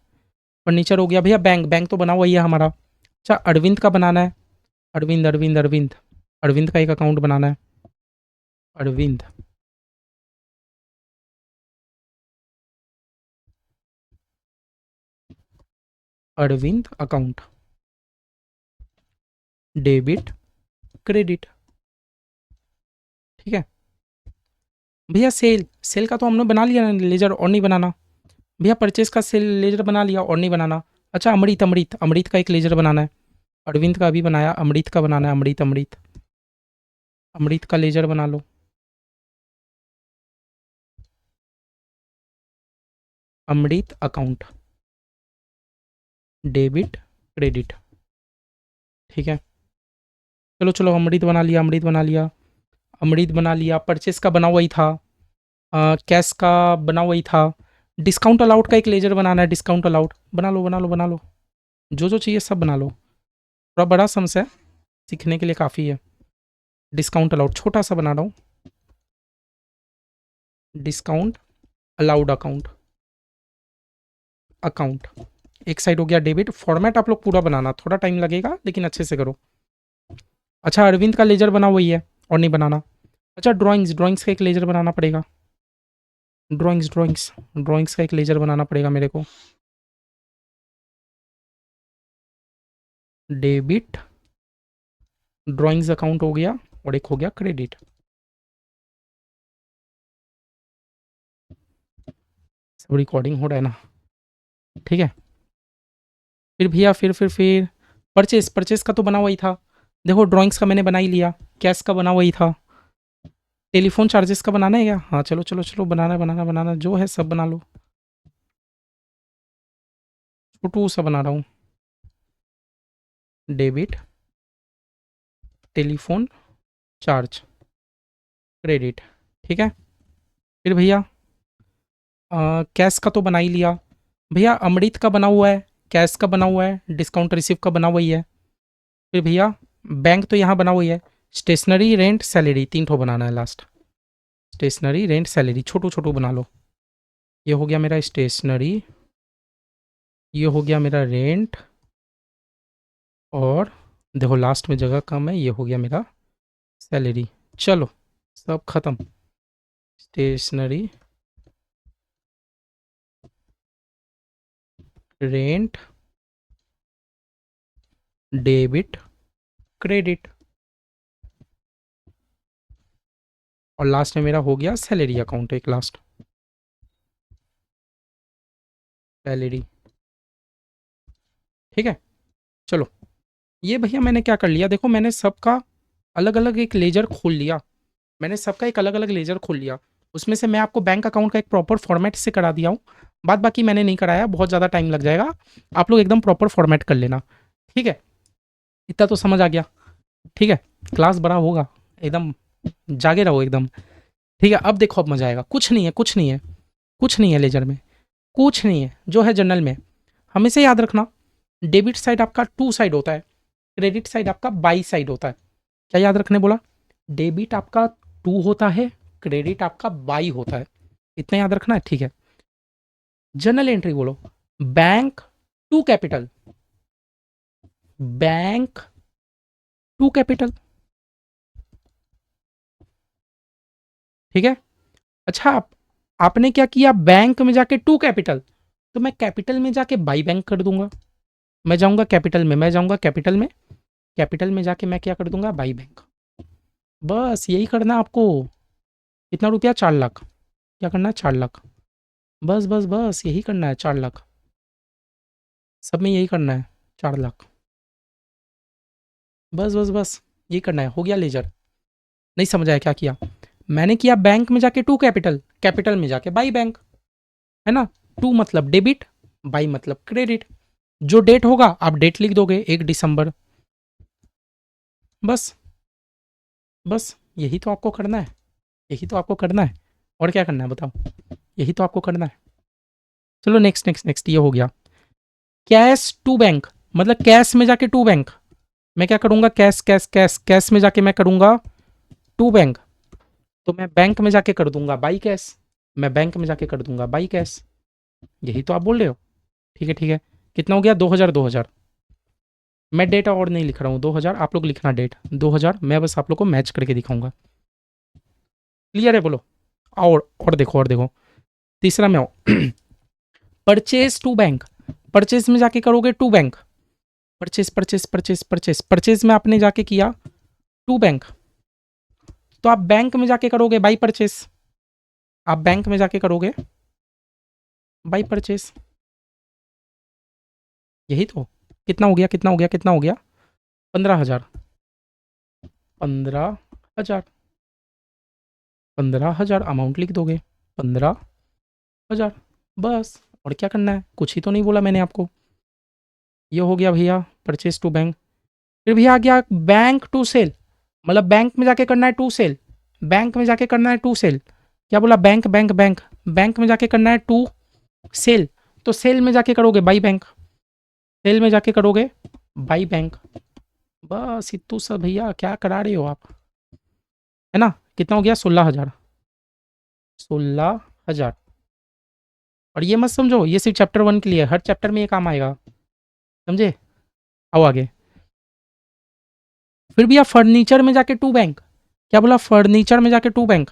फर्नीचर हो गया। भैया बैंक, बैंक तो बना हुआ ही है हमारा। अच्छा, अरविंद का बनाना है, अरविंद का एक अकाउंट बनाना है, Arvind, Arvind account, debit credit, ठीक है? भैया सेल, सेल का तो हमने बना लिया ना लेजर, और नहीं बनाना। भैया परचेस का सेल लेजर बना लिया और नहीं बनाना। अच्छा, अमृत का एक लेजर बनाना है, अरविंद का अभी बनाया, अमृत का बनाना है, अमृत का लेजर बना लो, अमृत अकाउंट, डेबिट क्रेडिट, ठीक है? चलो चलो, अमृत बना लिया, परचेस का बना हुआ ही था, कैश का बना हुआ ही था। डिस्काउंट अलाउड का एक लेजर बनाना है, डिस्काउंट अलाउड, बना लो, जो जो चाहिए सब बना लो, थोड़ा बड़ा सम्स है, सीखने के लिए काफ़ी है। डिस्काउंट अलाउड छोटा सा बना रहा हूँ, डिस्काउंट अलाउड अकाउंट, अकाउंट एक साइड हो गया डेबिट। फॉर्मेट आप लोग पूरा बनाना, थोड़ा टाइम लगेगा लेकिन अच्छे से करो। अच्छा, अरविंद का लेजर बना वही है और नहीं बनाना। अच्छा, ड्राइंग्स, ड्राइंग्स का एक लेजर बनाना पड़ेगा। ड्राइंग्स ड्राइंग्स ड्राइंग्स का एक लेजर बनाना पड़ेगा मेरे को। डेबिट ड्राइंग्स अकाउंट हो गया और एक हो गया क्रेडिट। सब रिकॉर्डिंग हो रहा है ना, ठीक है। फिर भैया फिर परचेस, परचेस का तो बना वही था। देखो ड्राइंग्स का मैंने बना ही लिया, कैश का बना वही था। टेलीफोन चार्जेस का बनाना है क्या? हाँ चलो चलो चलो, बनाना बनाना बनाना, जो है सब बना लो। छोटू सा बना रहा हूँ। डेबिट टेलीफोन चार्ज क्रेडिट, ठीक है। फिर भैया कैश का तो बना ही लिया। भैया अमृत का बना हुआ है, कैश का बना हुआ है, डिस्काउंट रिसीव का बना हुआ ही है। फिर भैया बैंक तो यहाँ बना हुआ ही है। स्टेशनरी रेंट सैलरी तीन ठो बनाना है लास्ट। स्टेशनरी रेंट सैलरी छोटू छोटू बना लो। ये हो गया मेरा स्टेशनरी, ये हो गया मेरा रेंट, और देखो लास्ट में जगह कम है, ये हो गया मेरा सैलरी। चलो सब खत्म। स्टेशनरी रेंट डेबिट क्रेडिट, और लास्ट में मेरा हो गया सैलरी अकाउंट एक लास्ट। सैलरी, ठीक है। चलो ये भैया मैंने क्या कर लिया, देखो मैंने सबका अलग अलग एक लेजर खोल लिया। मैंने सबका एक अलग अलग लेजर खोल लिया। उसमें से मैं आपको बैंक अकाउंट का एक प्रॉपर फॉर्मेट से करा दिया हूँ। बाद बाकी मैंने नहीं कराया, बहुत ज़्यादा टाइम लग जाएगा। आप लोग एकदम प्रॉपर फॉर्मेट कर लेना, ठीक है। इतना तो समझ आ गया, ठीक है। क्लास बड़ा होगा, एकदम जागे रहो एकदम, ठीक है। अब देखो, अब मजा आएगा। कुछ नहीं है, कुछ नहीं है, कुछ नहीं है लेजर में, कुछ नहीं है जो है जनरल में। हमेशा याद रखना, डेबिट साइड आपका टू साइड होता है, क्रेडिट साइड आपका बाई साइड होता है। क्या याद रखने बोला? डेबिट आपका टू होता है, क्रेडिट आपका बाई होता है। इतना याद रखना है, ठीक है। जनरल एंट्री बोलो, bank to capital, bank to capital, ठीक है। अच्छा आपने क्या किया, बैंक में जाके टू कैपिटल, तो मैं कैपिटल में जाके बाई बैंक कर दूंगा। मैं जाऊंगा कैपिटल में, मैं जाऊंगा कैपिटल में, कैपिटल में जाके मैं क्या कर दूंगा, बाई बैंक। बस यही करना है आपको। कितना रुपया? 4 लाख। क्या करना है? 4 लाख। बस बस बस यही करना है, 4 लाख। सब में यही करना है, 4 लाख। बस बस बस यही करना है, हो गया लेजर। नहीं समझ आया क्या किया? मैंने किया बैंक में जाके टू कैपिटल, कैपिटल में जाके बाई बैंक, है ना। टू मतलब डेबिट, बाई मतलब क्रेडिट। जो डेट होगा आप डेट लिख दोगे, 1 दिसंबर। बस बस यही तो आपको करना है, यही तो आपको करना है। और क्या करना है बताओ? यही तो आपको करना है। चलो नेक्स्ट नेक्स्ट नेक्स्ट, ये हो गया। कैश टू बैंक मतलब कैश में जाके टू बैंक। मैं क्या करूंगा, कैश कैश कैश कैश में जाके मैं करूंगा टू बैंक, तो मैं बैंक में जाके कर दूंगा बाई कैश। मैं बैंक में जाके कर दूंगा बाई कैश। यही तो आप बोल रहे हो, ठीक है ठीक है। कितना हो गया? 2000 2000। मैं डेट और नहीं लिख रहा हूँ, 2000 आप लोग लिखना डेट 2000, मैं बस आप लोग को मैच करके दिखाऊंगा। क्लियर है बोलो? और देखो, और देखो, तीसरा में आओ। परचेज टू बैंक, परचेज में जाके करोगे to bank. Purchase purchase purchase purchase purchase में आपने जाके किया टू बैंक, तो आप बैंक में जाके करोगे बाई परचेज। आप बैंक में जाके करोगे बाई परचेज। यही तो। कितना हो गया, कितना हो गया, कितना हो गया? 15,000। 15,000, 15,000 अमाउंट लिख दोगे, 15,000। बस और क्या करना है? कुछ ही तो नहीं बोला मैंने आपको। ये हो गया भैया परचेज टू बैंक। फिर भैया आ गया बैंक टू सेल, मतलब बैंक में जाके करना है टू सेल। बैंक में जाके करना है टू सेल। क्या बोला? बैंक बैंक बैंक, बैंक में जाके करना है टू सेल, तो सेल में जाके करोगे बाई बैंक, सेल में जाके करोगे बाई बैंक। बस इतू सब भैया, क्या करा रहे हो आप, है ना। कितना हो गया? 16,000। 16,000। और ये मत समझो ये सिर्फ चैप्टर 1 के लिए है, हर चैप्टर में ये काम आएगा, समझे। आओ आगे। फिर भी आप फर्नीचर में जाके टू बैंक, क्या बोला, फर्नीचर में जाके to bank,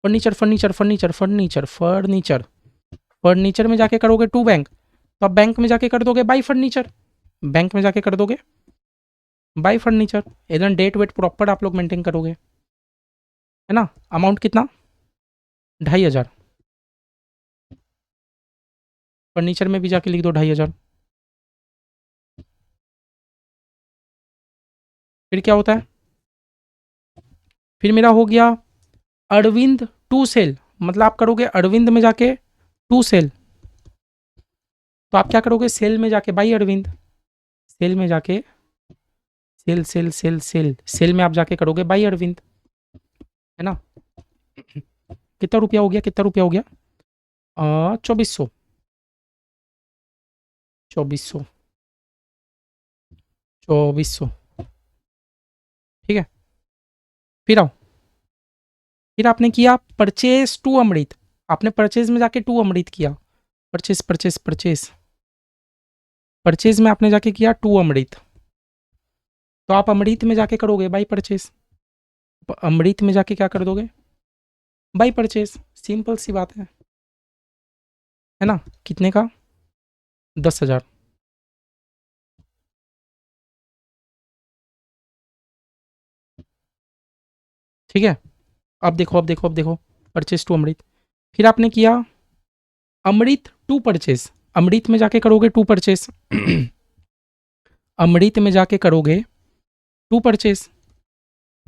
furniture furniture furniture furniture furniture furniture में जाके करोगे टू बैंक, तो आप बैंक में जाके कर दोगे बाई फर्नीचर, बैंक में जाके कर दोगे बाई फर्नीचर, एकदम डेट वेट प्रॉपर आप लोग मेंटेन करोगे, है ना। अमाउंट कितना, 2,500। फर्नीचर में भी जाके लिख दो 2,500। फिर क्या होता है, फिर मेरा हो गया अरविंद टू सेल, मतलब आप करोगे अरविंद में जाके टू सेल, तो आप क्या करोगे सेल में जाके बाई अरविंद, सेल में जाके sale sale sale sale sale में आप जाके करोगे बाई अरविंद, है ना। कितना रुपया हो गया, कितना रुपया हो गया, 2400, 2400, 2400, ठीक है। फिर आओ, फिर आपने किया परचेज टू अमृत, आपने परचेज में जाके टू अमृत किया, परचेज परचेज परचेज परचेज में आपने जाके किया टू अमृत, तो आप अमृत में जाके करोगे बाई परचेज, अमृत में जाके क्या कर दोगे बाई परचेज, सिंपल सी बात है ना। कितने का, 10,000। ठीक है। अब देखो अब देखो अब देखो, परचेज टू अमृत, फिर आपने किया अमृत टू परचेज, अमृत में जाके करोगे टू परचेज अमृत में जाके करोगे टू परचेज,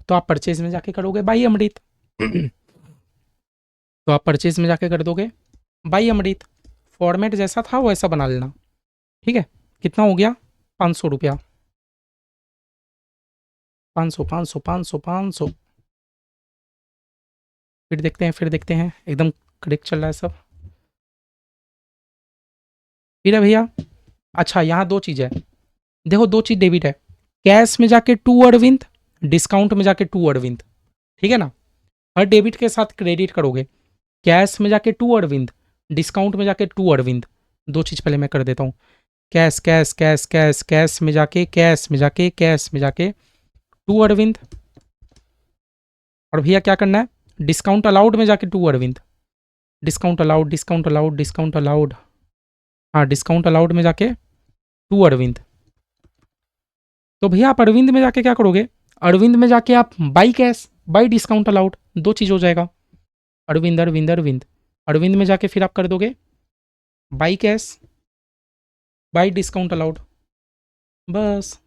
तो आप परचेज में जाके करोगे बाई अमृत तो आप परचेज में जाके कर दोगे बाई अमृत, फॉर्मेट जैसा था वैसा बना लेना, ठीक है। कितना हो गया, 500 रुपया, 500 500 500 500। फिर देखते हैं, फिर देखते हैं, एकदम करेक्ट चल रहा है सब। फिर है भैया, अच्छा यहाँ दो चीज़ है, देखो दो चीज़ डेबिट है, कैश में जाके टू अरविंद, डिस्काउंट में जाके टू अरविंद, ठीक है ना। हर डेबिट के साथ क्रेडिट करोगे, कैश में जाके टू अरविंद, डिस्काउंट में जाके टू अरविंद। दो चीज़ पहले मैं कर देता हूँ, cash cash cash cash cash में जाके कैश में जाके कैश में जाके टू अरविंद, और भैया क्या करना है, डिस्काउंट अलाउड में जाके to Arvind, discount allowed discount allowed discount allowed, हाँ डिस्काउंट अलाउड में जाके टू अरविंद। तो भैया आप अरविंद में जाके क्या करोगे, अरविंद में जाके आप by cash by discount allowed, दो चीज़ हो जाएगा, अरविंद अरविंद अरविंद, अरविंद में जाके फिर आप कर दोगे by cash by discount allowed, बस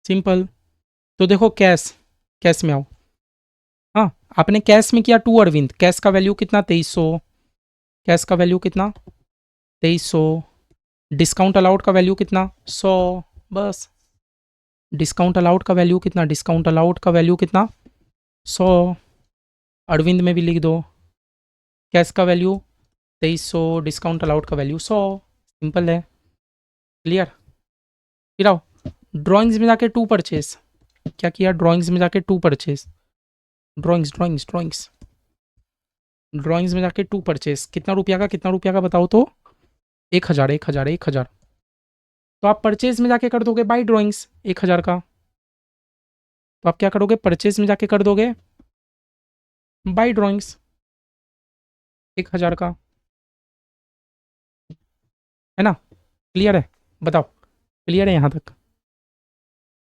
सिंपल। तो देखो कैश, कैश में आओ, हाँ आपने कैश में किया टू अरविंद, कैश का वैल्यू कितना 2300, कैश का वैल्यू कितना 2300, डिस्काउंट अलाउड का वैल्यू कितना 100, बस डिस्काउंट अलाउड का वैल्यू कितना, डिस्काउंट अलाउड का वैल्यू कितना 100, अरविंद में भी लिख दो, कैश का वैल्यू 2300, डिस्काउंट अलाउड का वैल्यू 100, सिंपल है, क्लियर। फिर आओ ड्राइंग्स में जाके टू परचेज, क्या किया ड्राइंग्स में जाके to purchase, drawings drawings drawings drawings में जाके टू परचेज, कितना रुपया का, कितना रुपया का बताओ तो, 1,000 1,000 1,000, तो आप परचेज में जाके कर दोगे बाई ड्राइंग्स 1,000 का, तो आप क्या करोगे परचेज में जाके कर दोगे बाई ड्राइंग्स 1,000 का, है ना। क्लियर है, बताओ क्लियर है यहाँ तक।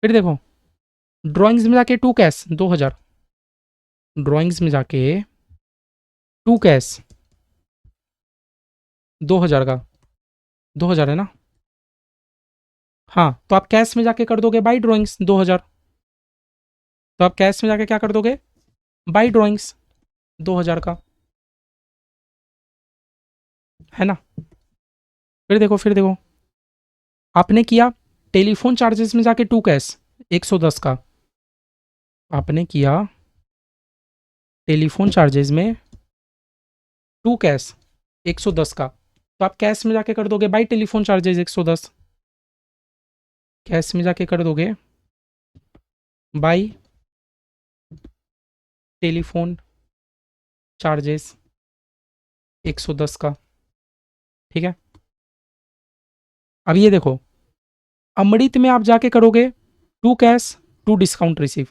फिर देखो ड्राइंग्स में जाके टू कैश 2,000, ड्राइंग्स में जाके टू कैश 2,000 का, 2,000 है ना, हाँ तो आप कैश में जाके कर दोगे बाई ड्राइंग्स 2,000, तो आप कैश में जाके क्या कर दोगे बाई ड्राइंग्स 2,000 का, है ना। फिर देखो आपने किया टेलीफोन चार्जेस में जाके टू कैश 110 का, आपने किया टेलीफोन चार्जेस में टू कैश 110 का, तो आप कैश में जाके कर दोगे बाई टेलीफोन चार्जेस 110, कैश में जाके कर दोगे बाई टेलीफोन चार्जेस 110 का, ठीक है। अब ये देखो, अमृत में आप जाके करोगे to cash to discount receive.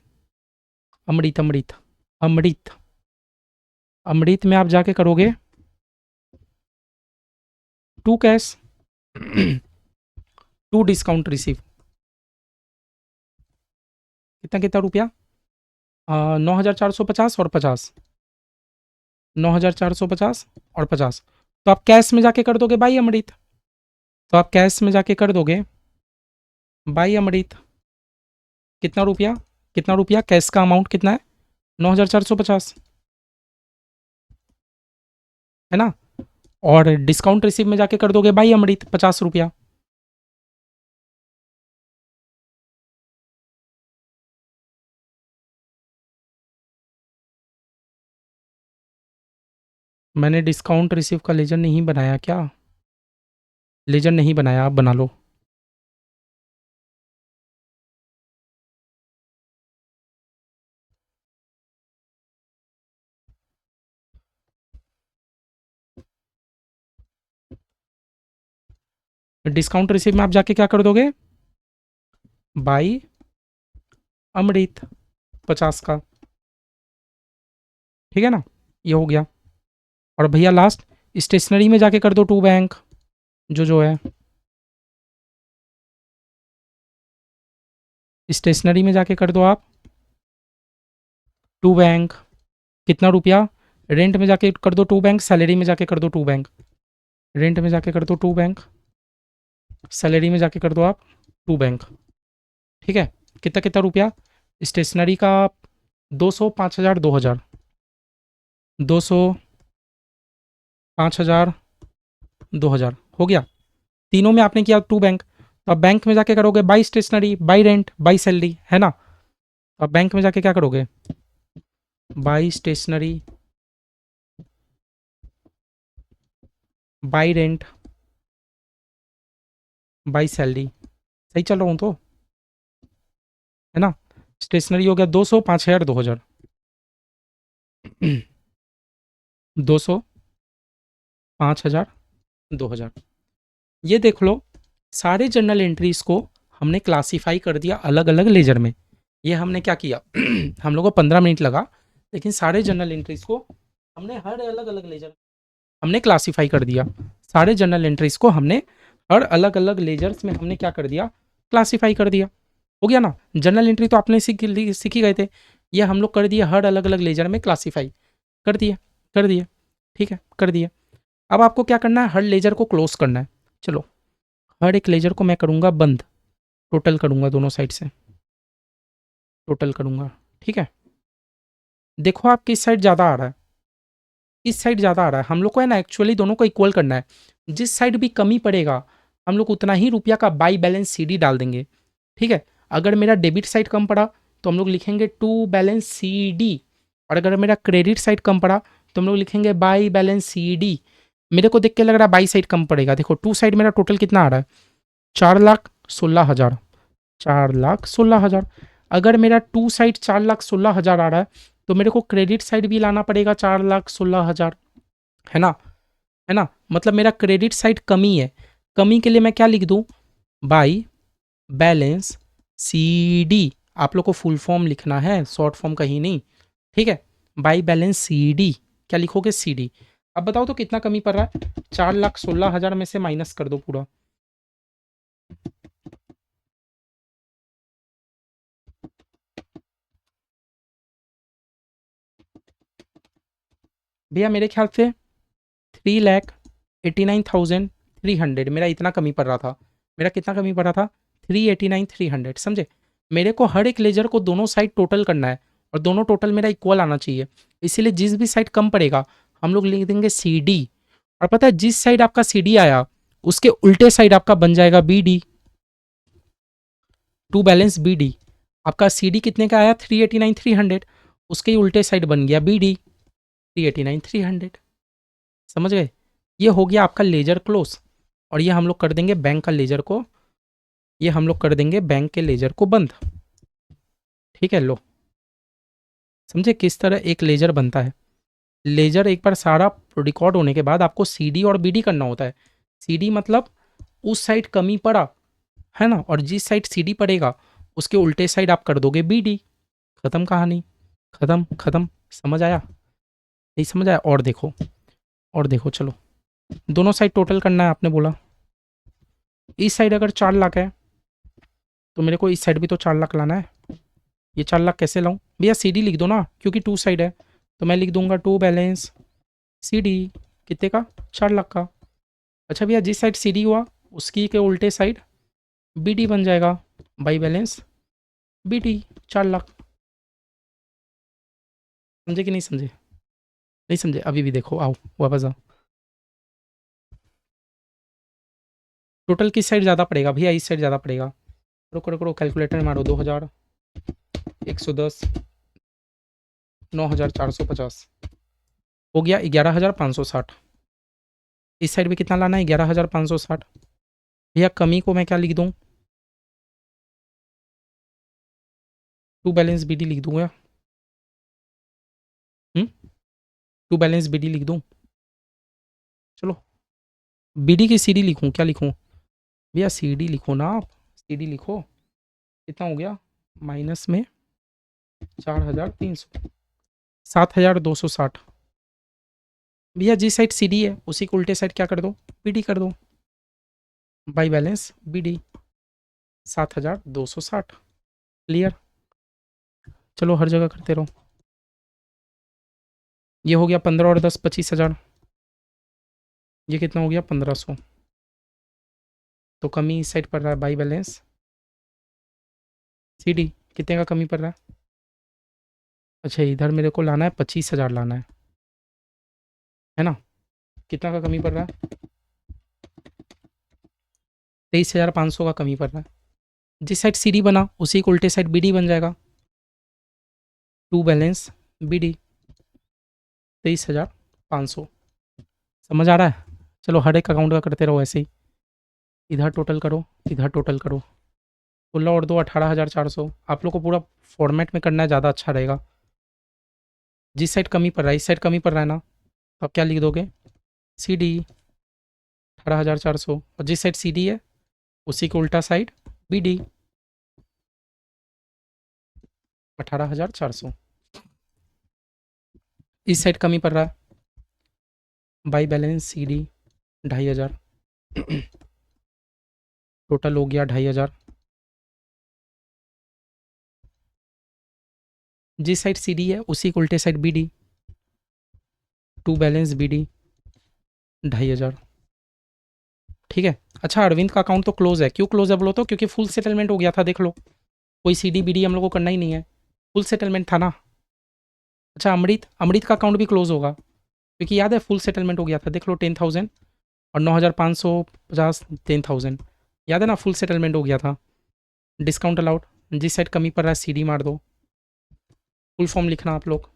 Amrit Amrit Amrit Amrit में आप जाके करोगे to cash to discount receive. कितना कितना रुपया? 9,450 और 50, 9,450 और 50। तो आप कैश में जाके कर दोगे बाई अमृत, तो आप कैश में जाके कर दोगे बाई अमृत। कितना रुपया? कितना रुपया कैश का अमाउंट कितना है? 9,450, है ना। और डिस्काउंट रिसीव में जाके कर दोगे बाई अमृत 50 रुपया। मैंने डिस्काउंट रिसीव का लेजर नहीं बनाया क्या? लेजर नहीं बनाया, आप बना लो। डिस्काउंट रिसीव में आप जाके क्या कर दोगे? बाई अमृत 50 का, ठीक है ना। ये हो गया। और भैया लास्ट स्टेशनरी में जाके कर दो टू बैंक, जो है स्टेशनरी में जाके कर दो आप टू बैंक। कितना रुपया? रेंट में जाके कर दो टू बैंक, सैलरी में जाके कर दो टू बैंक। रेंट में जाके कर दो टू बैंक, सैलरी में जाके कर दो आप टू बैंक, ठीक है। कितना कितना रुपया? स्टेशनरी का 200, 5,000, 2,000, 200, 5,000, 2,000 हो गया। तीनों में आपने किया टू बैंक, तो आप बैंक में जाके करोगे by stationery, by rent, by salary, है ना। तो आप बैंक में जाके क्या करोगे? By stationery, by rent, by salary. सही चल रहा हूँ तो, है ना। स्टेशनरी हो गया 200, 5,000, 2,000, 200, 5,000, 2,000। ये देख लो, सारे जर्नल एंट्रीज को हमने क्लासीफाई कर दिया अलग अलग लेजर में। ये हमने क्या किया हम लोग को 15 मिनट लगा, लेकिन सारे जर्नल एंट्रीज को हमने हर अलग अलग लेजर हमने क्लासीफाई कर दिया। सारे जर्नल एंट्रीज को हमने हर अलग अलग लेजर्स में हमने क्या कर दिया? क्लासीफाई कर दिया। हो गया ना। जर्नल एंट्री तो आपने सीख ही गए थे। ये हम लोग कर दिए हर अलग अलग लेजर में क्लासीफाई कर दिए, कर दिए, ठीक है, कर दिए। अब आपको क्या करना है? हर लेजर को क्लोज करना है। चलो, हर एक लेजर को मैं करूँगा बंद, टोटल करूँगा दोनों साइड से, टोटल करूँगा, ठीक है। देखो आप किस साइड ज़्यादा आ रहा है, इस साइड ज़्यादा आ रहा है। हम लोग को है ना एक्चुअली दोनों को इक्वल करना है। जिस साइड भी कमी पड़ेगा हम लोग उतना ही रुपया का बाई बैलेंस CD डाल देंगे, ठीक है। अगर मेरा डेबिट साइड कम पड़ा तो हम लोग लिखेंगे टू बैलेंस CD, और अगर मेरा क्रेडिट साइड कम पड़ा तो हम लोग लिखेंगे बाई बैलेंस CD। मेरे को देख के लग रहा है बाई साइड कम पड़ेगा। देखो टू साइड मेरा टोटल कितना आ रहा है? 4,16,000, 4,16,000। अगर मेरा टू साइड 4,16,000 आ रहा है तो मेरे को क्रेडिट साइड भी लाना पड़ेगा 4,16,000, है ना, है ना। मतलब मेरा क्रेडिट साइड कमी है। कमी के लिए मैं क्या लिख दूं? By balance CD। आप लोग को फुल फॉर्म लिखना है, शॉर्ट फॉर्म कहीं नहीं, ठीक है। बाई बैलेंस CD क्या लिखोगे? CD। अब बताओ तो कितना कमी पड़ रहा है? 4,16,000 में से माइनस कर दो पूरा। भैया मेरे ख्याल से 3,89,300 मेरा इतना कमी पड़ रहा था। मेरा कितना कमी पड़ रहा था? 3,89,300, समझे। मेरे को हर एक लेजर को दोनों साइड टोटल करना है, और दोनों टोटल मेरा इक्वल आना चाहिए। इसीलिए जिस भी साइड कम पड़ेगा हम लोग लिख देंगे CD। और पता है जिस साइड आपका CD आया उसके उल्टे साइड आपका बन जाएगा BD, टू बैलेंस BD। आपका CD कितने का आया? 3,89,300, उसके ही उल्टे साइड बन गया BD, 3,89,300। समझ गए। ये हो गया आपका लेजर क्लोज। और ये हम लोग कर देंगे बैंक का लेजर को, ये हम लोग कर देंगे बैंक के लेजर को बंद, ठीक है। लो समझे किस तरह एक लेजर बनता है। लेजर एक बार सारा रिकॉर्ड होने के बाद आपको सीडी और बीडी करना होता है। सीडी मतलब उस साइड कमी पड़ा है ना, और जिस साइड सीडी पड़ेगा उसके उल्टे साइड आप कर दोगे बीडी। खत्म कहानी, खत्म खत्म। समझ आया? नहीं समझ आया? और देखो, और देखो, चलो दोनों साइड टोटल करना है आपने बोला। इस साइड अगर 4 लाख है तो मेरे को इस साइड भी तो 4 लाख लाना है। ये 4 लाख कैसे लाऊं भैया? सीडी लिख दो ना, क्योंकि 2 साइड है तो मैं लिख दूंगा 2 बैलेंस सीडी। कितने का? 4 लाख का। अच्छा भैया जिस साइड सीडी हुआ उसकी के उल्टे साइड बीडी बन जाएगा, बाई बैलेंस बीडी 4 लाख। समझे कि नहीं समझे? नहीं समझे? अभी भी देखो, आओ वापस आओ। टोटल किस साइड ज़्यादा पड़ेगा भैया? इस साइड ज़्यादा पड़ेगा। रुको रुको रुको, कैलकुलेटर में मारो। 2000, 110, 9450 हो गया 11560। इस साइड भी कितना लाना है? 11560। भैया कमी को मैं क्या लिख दूँ? 2 बैलेंस बीडी लिख दूंगा। 2 बैलेंस बीडी लिख दूँ? चलो बीडी की सीडी लिखूँ, क्या लिखूँ भैया? सीडी लिखो ना आप, सीडी लिखो। कितना हो गया? माइनस में 4300, 7260। भैया जिस साइड सीडी है उसी को उल्टे साइड क्या कर दो? बीडी कर दो, बाई बैलेंस बीडी 7260। क्लियर? चलो हर जगह करते रहो। ये हो गया 15 और 10 25,000। ये कितना हो गया? 1500। तो कमी इस साइड पड़ रहा है, बाई बैलेंस सीडी। कितने का कमी पड़ रहा है? अच्छा इधर मेरे को लाना है 25,000 लाना है ना? कितना का कमी पड़ रहा है? 23,500 का कमी पड़ रहा है। जिस साइड सीडी बना उसी को उल्टे साइड बीडी बन जाएगा, 2 बैलेंस बीडी 23,500। समझ आ रहा है? चलो हर एक अकाउंट का करते रहो ऐसे ही। इधर टोटल करो, इधर टोटल करो। 16 और 2 18,400। आप लोग को पूरा फॉर्मेट में करना है, ज़्यादा अच्छा रहेगा। जिस साइड कमी पड़ रहा है, इस साइड कमी पड़ रहा है ना, तो आप क्या लिख दोगे? C D 18,400। और जिस साइड सी डी है उसी के उल्टा साइड बी डी 18,400। इस साइड कमी पड़ रहा है, by balance C D 2,500। Total हो गया 2,500। जिस साइड सी डी है उसी के उल्टे side B D, 2 balance B D 2,500। ठीक है। अच्छा अरविंद का अकाउंट तो क्लोज है। क्यों क्लोज है बोलो तो? क्योंकि फुल सेटलमेंट हो गया था, देख लो। कोई सी डी बी डी हम लोग को करना ही नहीं है, फुल सेटलमेंट था ना। अच्छा अमृत, अमृत का अकाउंट भी क्लोज होगा क्योंकि याद है फुल सेटलमेंट हो गया था, देख लो 10,000 और 9,550 10,000। याद है ना, फुल सेटलमेंट हो गया था। डिस्काउंट अलाउड, जिस साइड कमी पड़ रहा है सीडी मार दो। फुल फॉर्म लिखना आप लोग।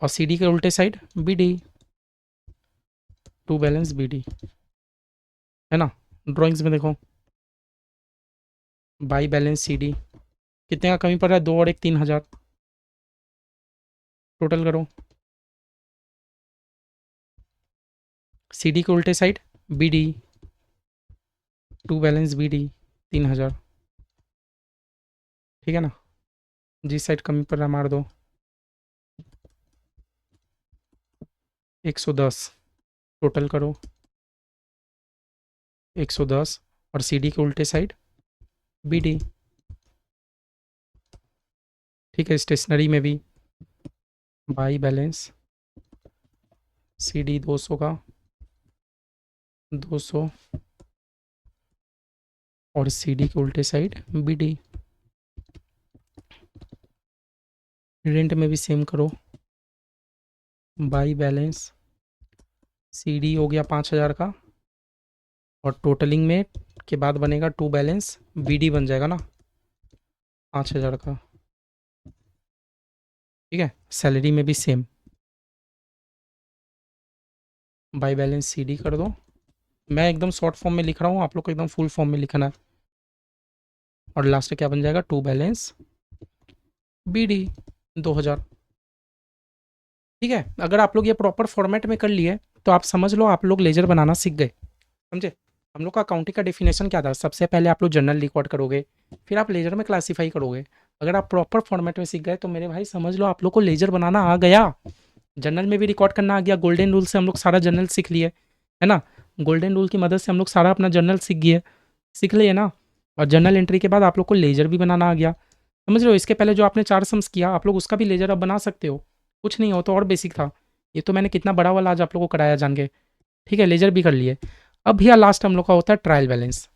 और सीडी के उल्टे साइड बीडी, 2 बैलेंस बीडी, है ना? ड्राइंग्स में देखो, बाई बैलेंस सीडी। कितने का कमी पड़ रहा है? 2 और 1 3,000। टोटल करो। सीडी के उल्टे साइड बीडी, 2 बैलेंस बीडी 3,000। ठीक है ना? जिस साइड कमी पड़ रहा है मार दो। 110। टोटल करो 110 और सीडी के उल्टे साइड बीडी। ठीक है। स्टेशनरी में भी बाई बैलेंस सीडी 200 का 200 और सीडी के उल्टे साइड बीडी। रेंट में भी सेम करो, बाई बैलेंस सीडी हो गया 5,000 का और टोटलिंग में के बाद बनेगा 2 बैलेंस बीडी बन जाएगा ना 5,000 का। ठीक है। सैलरी में भी सेम, बाई बैलेंस सीडी कर दो। मैं एकदम शॉर्ट फॉर्म में लिख रहा हूँ, आप लोग को एकदम फुल फॉर्म में लिखना है। और लास्ट क्या बन जाएगा, टू बैलेंस BD 2000। ठीक है, अगर आप लोग ये प्रॉपर फॉर्मेट में कर लिए तो आप समझ लो आप लोग लेजर बनाना सीख गए। समझे? हम लोग का अकाउंटिंग का डेफिनेशन क्या था, सबसे पहले आप लोग जर्नल रिकॉर्ड करोगे, फिर आप लेजर में क्लासीफाई करोगे। अगर आप प्रॉपर फॉर्मेट में सीख गए तो मेरे भाई समझ लो आप लोग को लेजर बनाना आ गया, जर्नल में भी रिकॉर्ड करना आ गया। गोल्डन रूल से हम लोग सारा जर्नल सीख लिए, है ना। गोल्डन रूल की मदद से हम लोग सारा अपना जर्नल सीख लिए ना। और जर्नल एंट्री के बाद आप लोग को लेजर भी बनाना आ गया। समझ रहे हो? इसके पहले जो आपने 4 सम्स किया, आप लोग उसका भी लेजर अब बना सकते हो। कुछ नहीं हो तो और बेसिक था। ये तो मैंने कितना बड़ा वाला आज आप लोग को कराया जान के। ठीक है, लेजर भी कर लिए। अब भैया लास्ट हम लोग का होता है ट्रायल बैलेंस।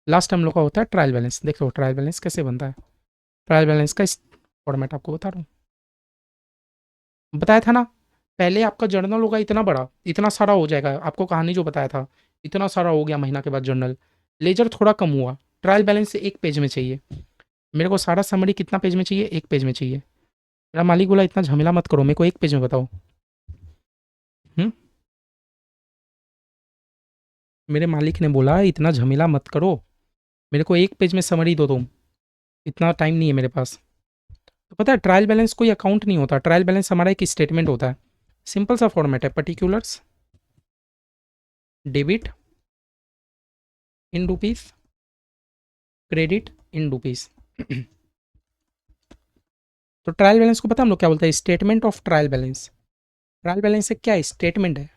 लास्ट हम लोग का होता है ट्रायल बैलेंस। देखो ट्रायल बैलेंस कैसे बनता है। ट्रायल बैलेंस का इस फॉर्मेट आपको बता रहा हूँ। बताया था ना, पहले आपका जर्नल होगा इतना बड़ा, इतना सारा हो जाएगा। आपको कहानी जो बताया था, इतना सारा हो गया महीना के बाद जर्नल। लेजर थोड़ा कम हुआ, ट्रायल बैलेंस से 1 पेज में चाहिए। मेरे को सारा समरी कितना पेज में चाहिए, 1 पेज में चाहिए। मेरा मालिक बोला इतना झमेला मत करो, मेरे को 1 पेज में बताओ। हम्म, मेरे मालिक ने बोला इतना झमेला मत करो, मेरे को 1 पेज में समरी दो तुम, इतना टाइम नहीं है मेरे पास। तो पता है ट्रायल बैलेंस कोई अकाउंट नहीं होता, ट्रायल बैलेंस हमारा एक स्टेटमेंट होता है। सिंपल सा फॉर्मेट है, particulars debit in rupees, credit in rupees. तो ट्रायल बैलेंस को पता है हम लोग क्या बोलते हैं, statement of trial balance. Trial balance एक क्या है, स्टेटमेंट है।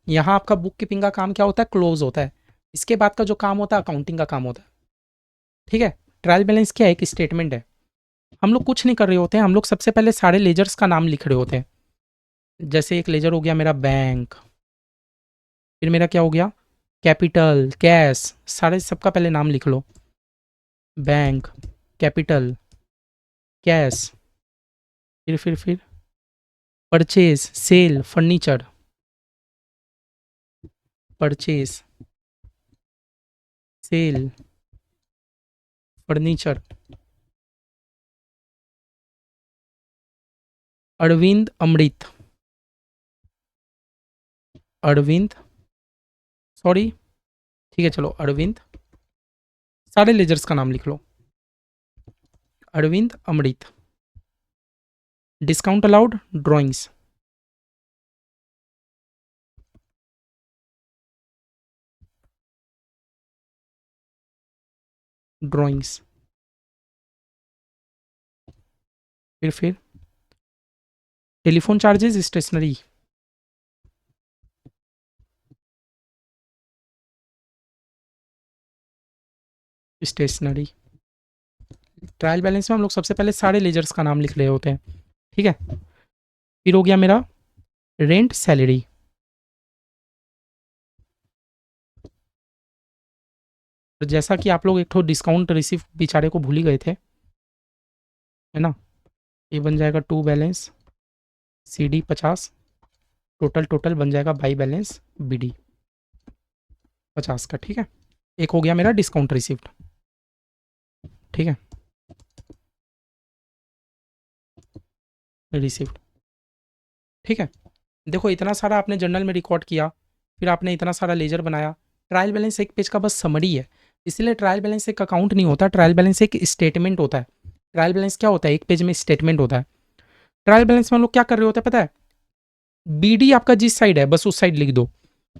यहाँ आपका बुक कीपिंग का काम क्या होता है, क्लोज होता है। इसके बाद का जो काम होता है अकाउंटिंग का काम होता है। ठीक है, ट्रायल बैलेंस क्या है, एक स्टेटमेंट है। हम लोग कुछ नहीं कर रहे होते हैं, हम लोग सबसे पहले सारे लेजर्स का नाम लिख रहे होते हैं। जैसे एक लेजर हो गया मेरा बैंक, फिर मेरा क्या हो गया, कैपिटल, कैश, सारे सबका पहले नाम लिख लो। बैंक, कैपिटल, कैश, फिर purchase, sale, furniture, purchase, sale, furniture, Arvind Amrit, Arvind, sorry, ठीक है चलो अरविंद, सारे लेजर्स का नाम लिख लो। Arvind Amrit, discount allowed, drawings, drawings, फिर telephone charges, stationery, stationery. Trial balance में हम लोग सबसे पहले सारे लेजर्स का नाम लिख रहे होते हैं। ठीक है, फिर हो गया मेरा रेंट, सैलरी। तो जैसा कि आप लोग एक तो डिस्काउंट रिसीव बेचारे को भूल ही गए थे, है ना। ये बन जाएगा to balance CD 50, total total बन जाएगा बाई बैलेंस BD 50 का। ठीक है, एक हो गया मेरा डिस्काउंट रिसिप्ट। ठीक है, रिसिप्ट। ठीक है, देखो इतना सारा आपने जर्नल में रिकॉर्ड किया, फिर आपने इतना सारा लेजर बनाया। ट्रायल बैलेंस एक पेज का बस समरी है, इसलिए ट्रायल बैलेंस एक अकाउंट नहीं होता, ट्रायल बैलेंस एक स्टेटमेंट होता है। ट्रायल बैलेंस क्या होता है, 1 पेज में स्टेटमेंट होता है। ट्रायल बैलेंस में हम लोग क्या कर रहे होते हैं पता है, BD आपका जिस साइड है बस उस साइड लिख दो।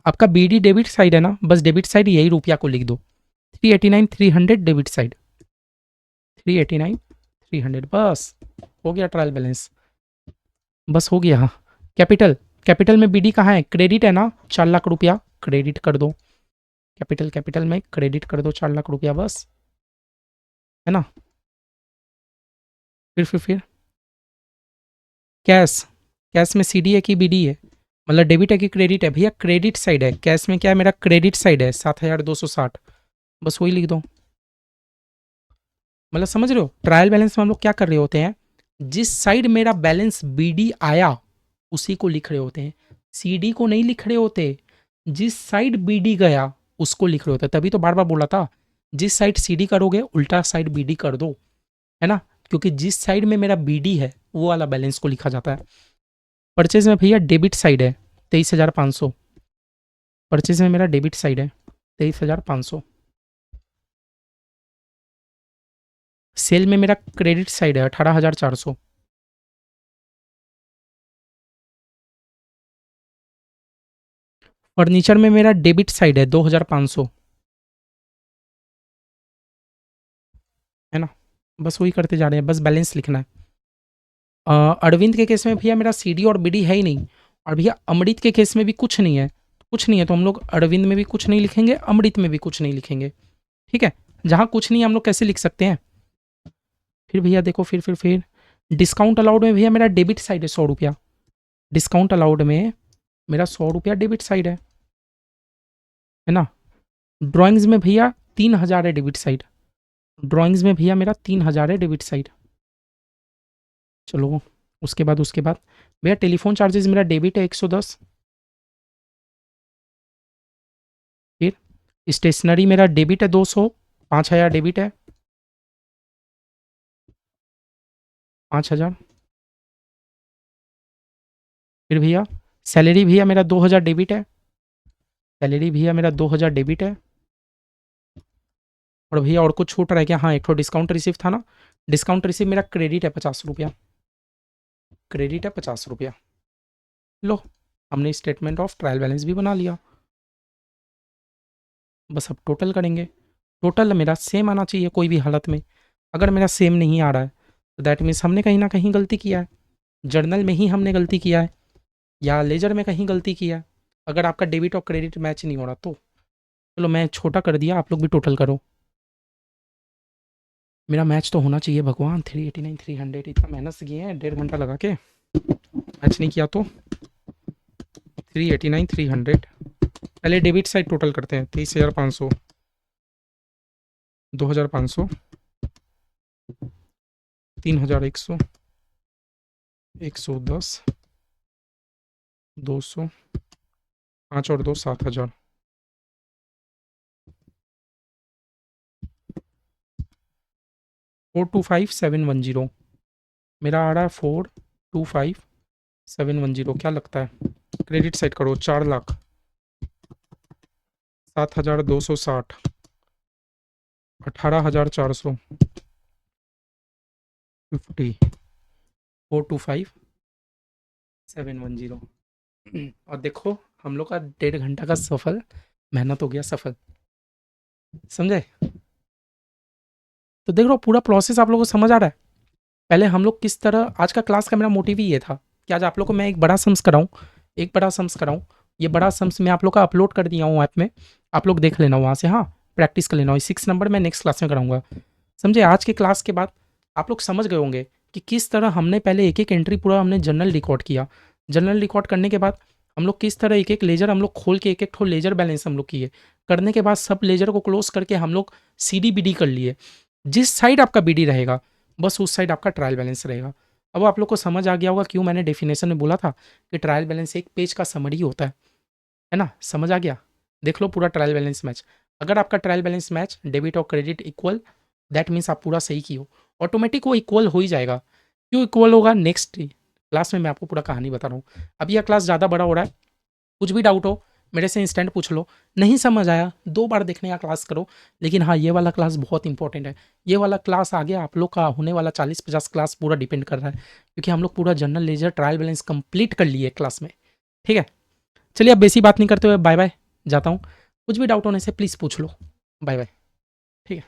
आपका BD डेबिट साइड है ना, बस डेबिट साइड यही रुपया को लिख दो। 389 300 डेबिट साइड, 389 300, बस हो गया ट्रायल बैलेंस, बस हो गया। हाँ, कैपिटल, कैपिटल में BD कहाँ है, क्रेडिट है ना, 4 लाख रुपया क्रेडिट कर दो। कैपिटल, कैपिटल में क्रेडिट कर दो 4 लाख रुपया, बस, है ना। फिर कैश, कैश में CD है कि BD है, मतलब डेबिट है कि क्रेडिट है, भैया क्रेडिट साइड है। कैश में क्या है, मेरा क्रेडिट साइड है 7260, बस वही लिख दो। मतलब समझ रहे हो, ट्रायल बैलेंस में हम लोग क्या कर रहे होते हैं, जिस साइड मेरा बैलेंस BD आया उसी को लिख रहे होते हैं, CD को नहीं लिख रहे होते। जिस साइड BD गया उसको लिख रहे होते हैं, तभी तो बार बार बोला था जिस साइड CD करोगे उल्टा साइड BD कर दो, है ना। क्योंकि जिस साइड में मेरा BD है वो वाला बैलेंस को लिखा जाता है। परचेज में भैया डेबिट साइड है 23,500, परचेज में मेरा डेबिट साइड है 23,500। सेल में मेरा क्रेडिट साइड है 18,400। फर्नीचर में मेरा डेबिट साइड है 2,500, है ना। बस वही करते जा रहे हैं, बस बैलेंस लिखना है। अरविंद के केस में भैया मेरा सीडी और बीडी है ही नहीं, और भैया अमृत के केस में भी कुछ नहीं है, कुछ नहीं है, तो हम लोग अरविंद में भी कुछ नहीं लिखेंगे, अमृत में भी कुछ नहीं लिखेंगे, ठीक है। जहाँ कुछ नहीं है हम लोग कैसे लिख सकते हैं। फिर भैया देखो, फिर डिस्काउंट अलाउड में भैया मेरा डेबिट साइड है 100 रुपया, डिस्काउंट अलाउड में मेरा 100 रुपया डेबिट साइड है ना। ड्राइंग्स में भैया 3,000 है डेबिट साइड, ड्राइंग्स में भैया मेरा 3,000 है डेबिट साइड। चलो उसके बाद भैया टेलीफोन चार्जेस मेरा डेबिट है 110। फिर स्टेशनरी मेरा डेबिट है 200, 5,000 डेबिट है, 5,000। फिर भैया सैलरी भैया मेरा 2,000 डेबिट है, सैलरी भैया मेरा 2,000 डेबिट है। और भैया और कुछ छूट रहा है क्या? हाँ, एक तो डिस्काउंट रिसीव था ना, डिस्काउंट रिसीव मेरा क्रेडिट है 50 रुपया, क्रेडिट है 50 रुपया। लो, हमने स्टेटमेंट ऑफ ट्रायल बैलेंस भी बना लिया। बस अब टोटल करेंगे, टोटल मेरा सेम आना चाहिए कोई भी हालत में। अगर मेरा सेम नहीं आ रहा है तो दैट मीन्स हमने कहीं ना कहीं गलती किया है, जर्नल में ही हमने गलती किया है, या लेजर में कहीं गलती किया है। अगर आपका डेबिट और क्रेडिट मैच नहीं हो रहा तो चलो मैं छोटा कर दिया, आप लोग भी टोटल करो। मेरा मैच तो होना चाहिए भगवान, 389 300 इतना मेहनत से किए हैं 1.5 घंटा लगा के, मैच नहीं किया तो 389 300। पहले डेबिट साइड टोटल करते हैं, 30,500, 2,500, 3,100, 110, 200, 5 और 2 7,000। 425,710 मेरा आ रहा है, 425,710। क्या लगता है? क्रेडिट साइड करो, 4,00,000, 7,260, 18,450, 425,710। और देखो हम लोग का 1.5 घंटा का सफल मेहनत हो गया सफल, समझे। तो देख लो पूरा प्रोसेस आप लोगों को समझ आ रहा है। पहले हम लोग किस तरह, आज का क्लास का मेरा मोटिव ही ये था कि आज आप लोग को मैं एक बड़ा सम्स कराऊं, एक बड़ा सम्स कराऊं। ये बड़ा सम्स मैं आप लोग का अपलोड कर दिया हूँ ऐप में, आप लोग देख लेना वहाँ से, हाँ प्रैक्टिस कर लेना। 6 नंबर मैं नेक्स्ट क्लास में कराऊंगा, समझे। आज के क्लास के बाद आप लोग समझ गए होंगे कि किस तरह हमने पहले एक एक एंट्री पूरा हमने जनरल रिकॉर्ड किया, जनरल रिकॉर्ड करने के बाद हम लोग किस तरह एक एक लेजर हम लोग खोल के एक एक ठो लेजर बैलेंस हम लोग किए, करने के बाद सब लेजर को क्लोज करके हम लोग सी डी बी डी कर लिए। जिस साइड आपका बी डी रहेगा बस उस साइड आपका ट्रायल बैलेंस रहेगा। अब आप लोग को समझ आ गया होगा क्यों मैंने डेफिनेशन में बोला था कि ट्रायल बैलेंस एक पेज का समरी होता है ना। समझ आ गया? देख लो पूरा ट्रायल बैलेंस मैच। अगर आपका ट्रायल बैलेंस मैच, डेबिट और क्रेडिट इक्वल, दैट मीन्स आप पूरा सही की हो, ऑटोमेटिक वो इक्वल हो ही जाएगा। क्यों इक्वल होगा, नेक्स्ट क्लास में मैं आपको पूरा कहानी बता रहा हूँ। अभी यह क्लास ज़्यादा बड़ा हो रहा है, कुछ भी डाउट हो मेरे से इंस्टेंट पूछ लो, नहीं समझ आया 2 बार देखने का क्लास करो। लेकिन हाँ, ये वाला क्लास बहुत इंपॉर्टेंट है, ये वाला क्लास आगे आप लोग का होने वाला 40-50 क्लास पूरा डिपेंड कर रहा है, क्योंकि हम लोग पूरा general ledger trial balance complete कर लिए क्लास में, ठीक है। चलिए अब बेसी बात नहीं करते हुए बाय बाय, जाता हूँ। कुछ भी डाउट होने से प्लीज़ पूछ लो, बाय बाय, ठीक है।